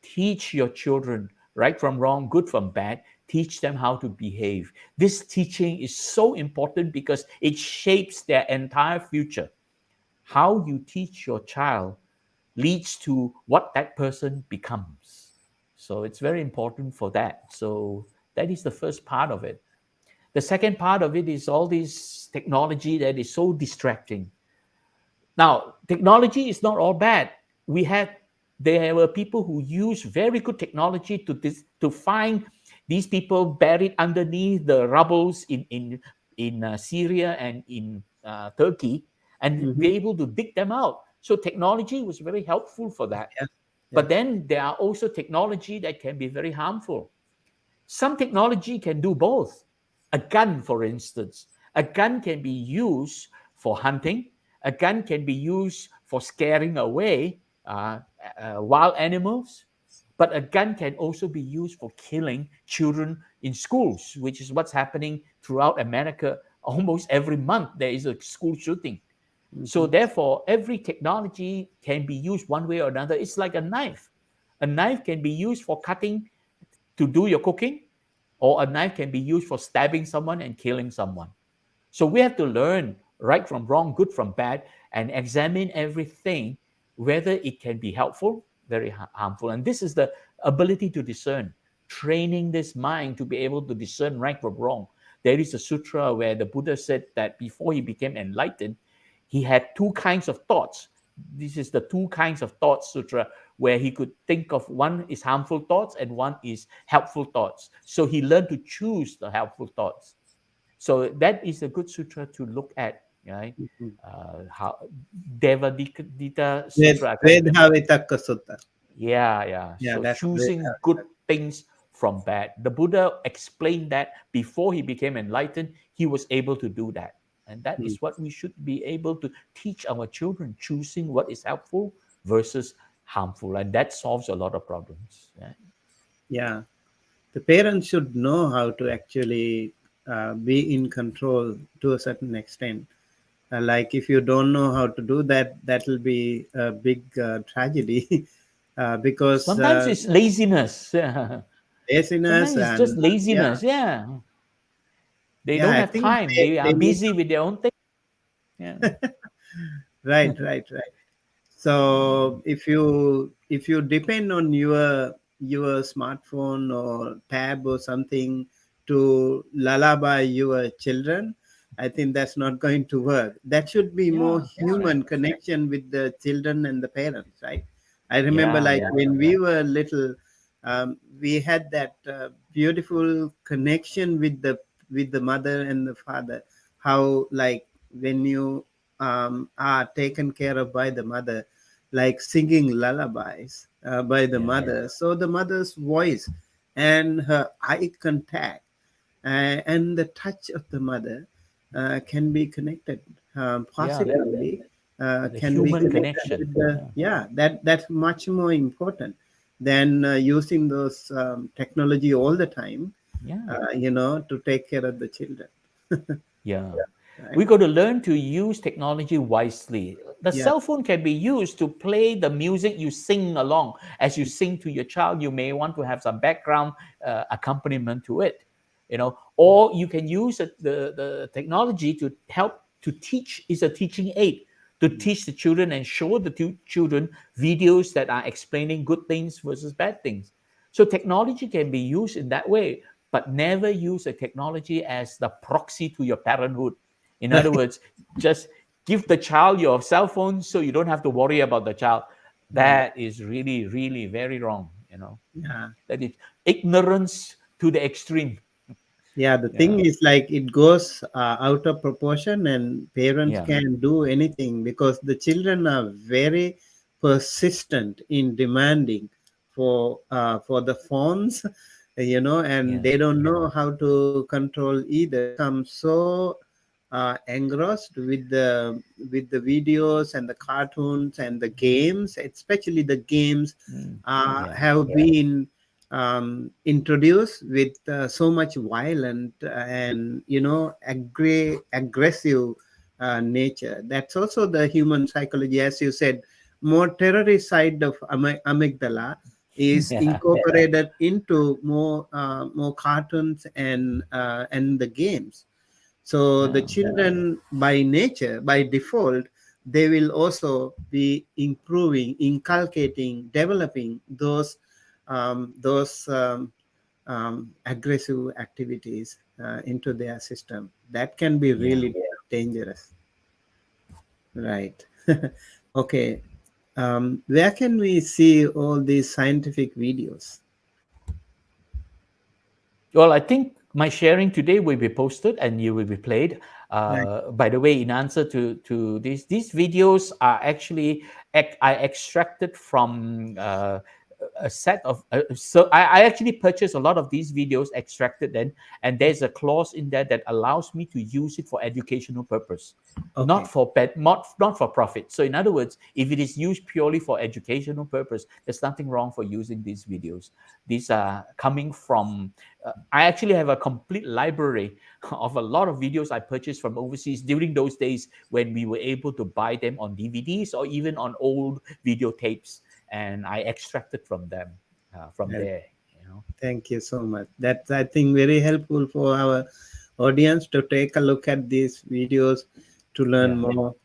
Teach your children right from wrong, good from bad. Teach them how to behave. This teaching is so important because it shapes their entire future. How you teach your child leads to what that person becomes. So it's very important for that. So that is the first part of it. The second part of it is all this technology that is so distracting. Now, technology is not all bad. There were people who used very good technology to find these people buried underneath the rubbles in Syria and in Turkey, and be Mhm. able to dig them out. So technology was very helpful for that. Yeah. But Yeah. then there are also technology that can be very harmful. Some technology can do both. A gun, for instance, a gun can be used for hunting. A gun can be used for scaring away wild animals, but a gun can also be used for killing children in schools, which is what's happening throughout America. Almost every month there is a school shooting. So therefore, every technology can be used one way or another. It's like a knife. A knife can be used for cutting to do your cooking, or a knife can be used for stabbing someone and killing someone. So we have to learn right from wrong, good from bad, and examine everything, whether it can be helpful, very harmful. And this is the ability to discern, training this mind to be able to discern right from wrong. There is a sutra where the Buddha said that before he became enlightened, he had two kinds of thoughts. This is the two kinds of thoughts sutra, where he could think of one is harmful thoughts and one is helpful thoughts. So he learned to choose the helpful thoughts. So that is a good sutra to look at, right? How Devadita Sutra. I can't remember. Vedhavitaka Sutta. Yeah. Yeah, So that's choosing good things from bad. The Buddha explained that before he became enlightened, he was able to do that. And that is what we should be able to teach our children, choosing what is helpful versus harmful. And that solves a lot of problems. Right? Yeah. The parents should know how to actually be in control to a certain extent. Like if you don't know how to do that, that will be a big tragedy because Sometimes it's laziness. laziness Sometimes it's just and laziness. Yeah. They don't I have think time. They they are need busy with their own thing. Yeah. right. So if you depend on your smartphone or tab or something to lullaby your children, I think that's not going to work. That should be more Yeah, that's right. human connection with the children and the parents, right? I remember Yeah, like yeah. when we were little, we had that beautiful connection with the mother and the father. How like when you are taken care of by the mother, like singing lullabies by the Yeah. mother. So the mother's voice and her eye contact and the touch of the mother can be connected Yeah. positively. The Can be human connected with connection. the Yeah. that's much more important than using those technology all the time. Yeah. To take care of the children. Yeah. Right? We got to learn to use technology wisely. The Yeah. cell phone can be used to play the music you sing along. As you sing to your child, you may want to have some background accompaniment to it, or you can use the technology to help to teach. Is a teaching aid to teach the children and show the children videos that are explaining good things versus bad things. So technology can be used in that way, but never use a technology as the proxy to your parenthood. In other words, just give the child your cell phone so you don't have to worry about the child. Right. That is really, really very wrong. Yeah. That is ignorance to the extreme. Yeah, the Yeah, thing is like it goes out of proportion, and parents yeah, can do anything because the children are very persistent in demanding for the phones, and yeah. they don't know how to control either. They become so engrossed with the videos and the cartoons and the games, especially the games Mm, yeah, have been introduced with so much violent and aggressive nature. That's also the human psychology, as you said. More terrorist side of amygdala is yeah, incorporated into more cartoons and the games. So the yeah, children, by nature, by default, they will also be improving, inculcating, developing those aggressive activities into their system. That can be yeah. really dangerous, right? Okay. Where can we see all these scientific videos? Well, I think my sharing today will be posted and you will be played. Right. By the way, in answer to these videos are actually I extracted from a set of so I actually purchased a lot of these videos, extracted them, and there's a clause in there that allows me to use it for educational purpose, not Okay. for not for profit. So in other words, if it is used purely for educational purpose, there's nothing wrong for using these videos. These are coming from I actually have a complete library of a lot of videos I purchased from overseas during those days when we were able to buy them on DVDs or even on old videotapes, and I extracted from them from Well, there. You know, thank you so much. That's, I think, very helpful for our audience to take a look at these videos to learn yeah, more,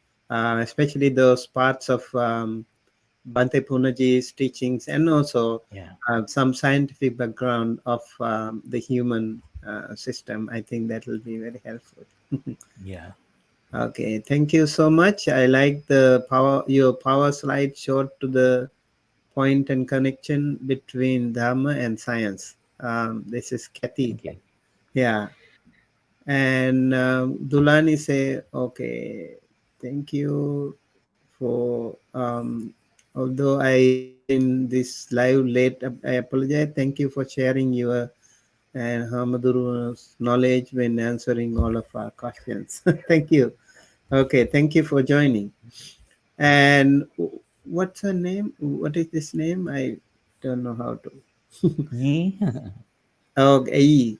especially those parts of Bhante Punaji's teachings, and also yeah, some scientific background of the human system. I think that will be very helpful. yeah. Okay, thank you so much. I like the your power slide showed to the point and connection between Dharma and science. This is Kathy. Thank you. Yeah. And Dulani say, okay, thank you for, although I joined this live late, I apologize. Thank you for sharing your and Hamaduru's knowledge when answering all of our questions. Thank you. Okay, thank you for joining. And what's her name? What is this name? I don't know how to. Ye, Okay.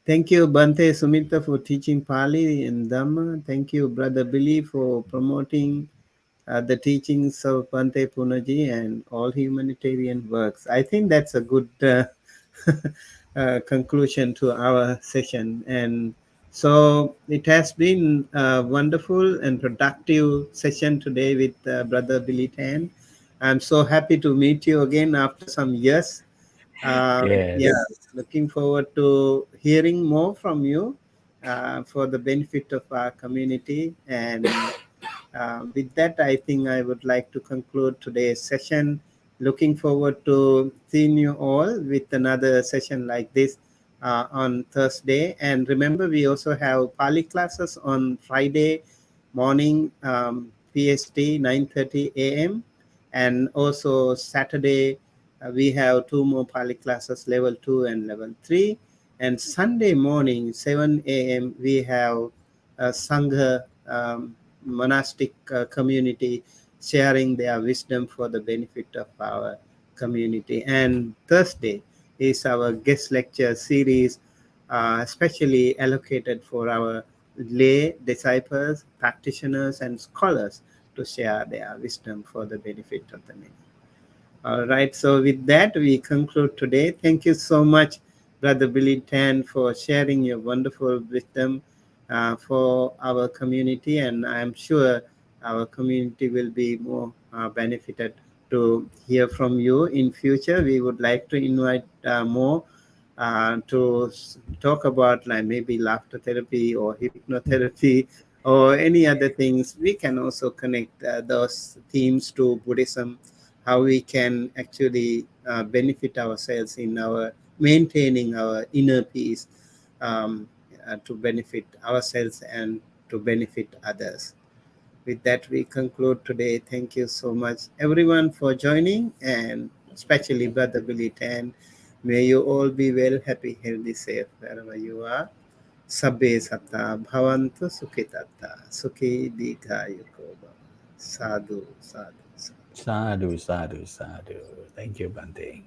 Thank you, Bante Sumita, for teaching Pali and Dhamma. Thank you, Brother Billy, for promoting the teachings of Bante Punaji and all humanitarian works. I think that's a good conclusion to our session. And so it has been a wonderful and productive session today with Brother Billy Tan. I'm so happy to meet you again after some years. Yeah, yes, looking forward to hearing more from you for the benefit of our community. And with that, I think I would like to conclude today's session. Looking forward to seeing you all with another session like this on Thursday. And remember, we also have Pali classes on Friday morning, PST, 9:30 a.m. And also Saturday, we have two more Pali classes, level 2 and level 3. And Sunday morning, 7 a.m., we have Sangha monastic community sharing their wisdom for the benefit of our community. And Thursday is our guest lecture series, especially allocated for our lay disciples, practitioners, and scholars to share their wisdom for the benefit of the many. All right. So with that, we conclude today. Thank you so much, Brother Billy Tan, for sharing your wonderful wisdom for our community. And I'm sure our community will be more benefited to hear from you in future. We would like to invite more to talk about, like, maybe laughter therapy or hypnotherapy or any other things. We can also connect those themes to Buddhism, how we can actually benefit ourselves in our maintaining our inner peace, to benefit ourselves and to benefit others. With that, we conclude today. Thank you so much, everyone, for joining, and especially Brother Billy Tan. May you all be well, happy, healthy, safe wherever you are. Sabbe satta bhavantu sukhitatta sukhi dikayuko bhava. Sadhu, sadhu, sadhu. sadhu, sadhu, sadhu. Thank you, Bante.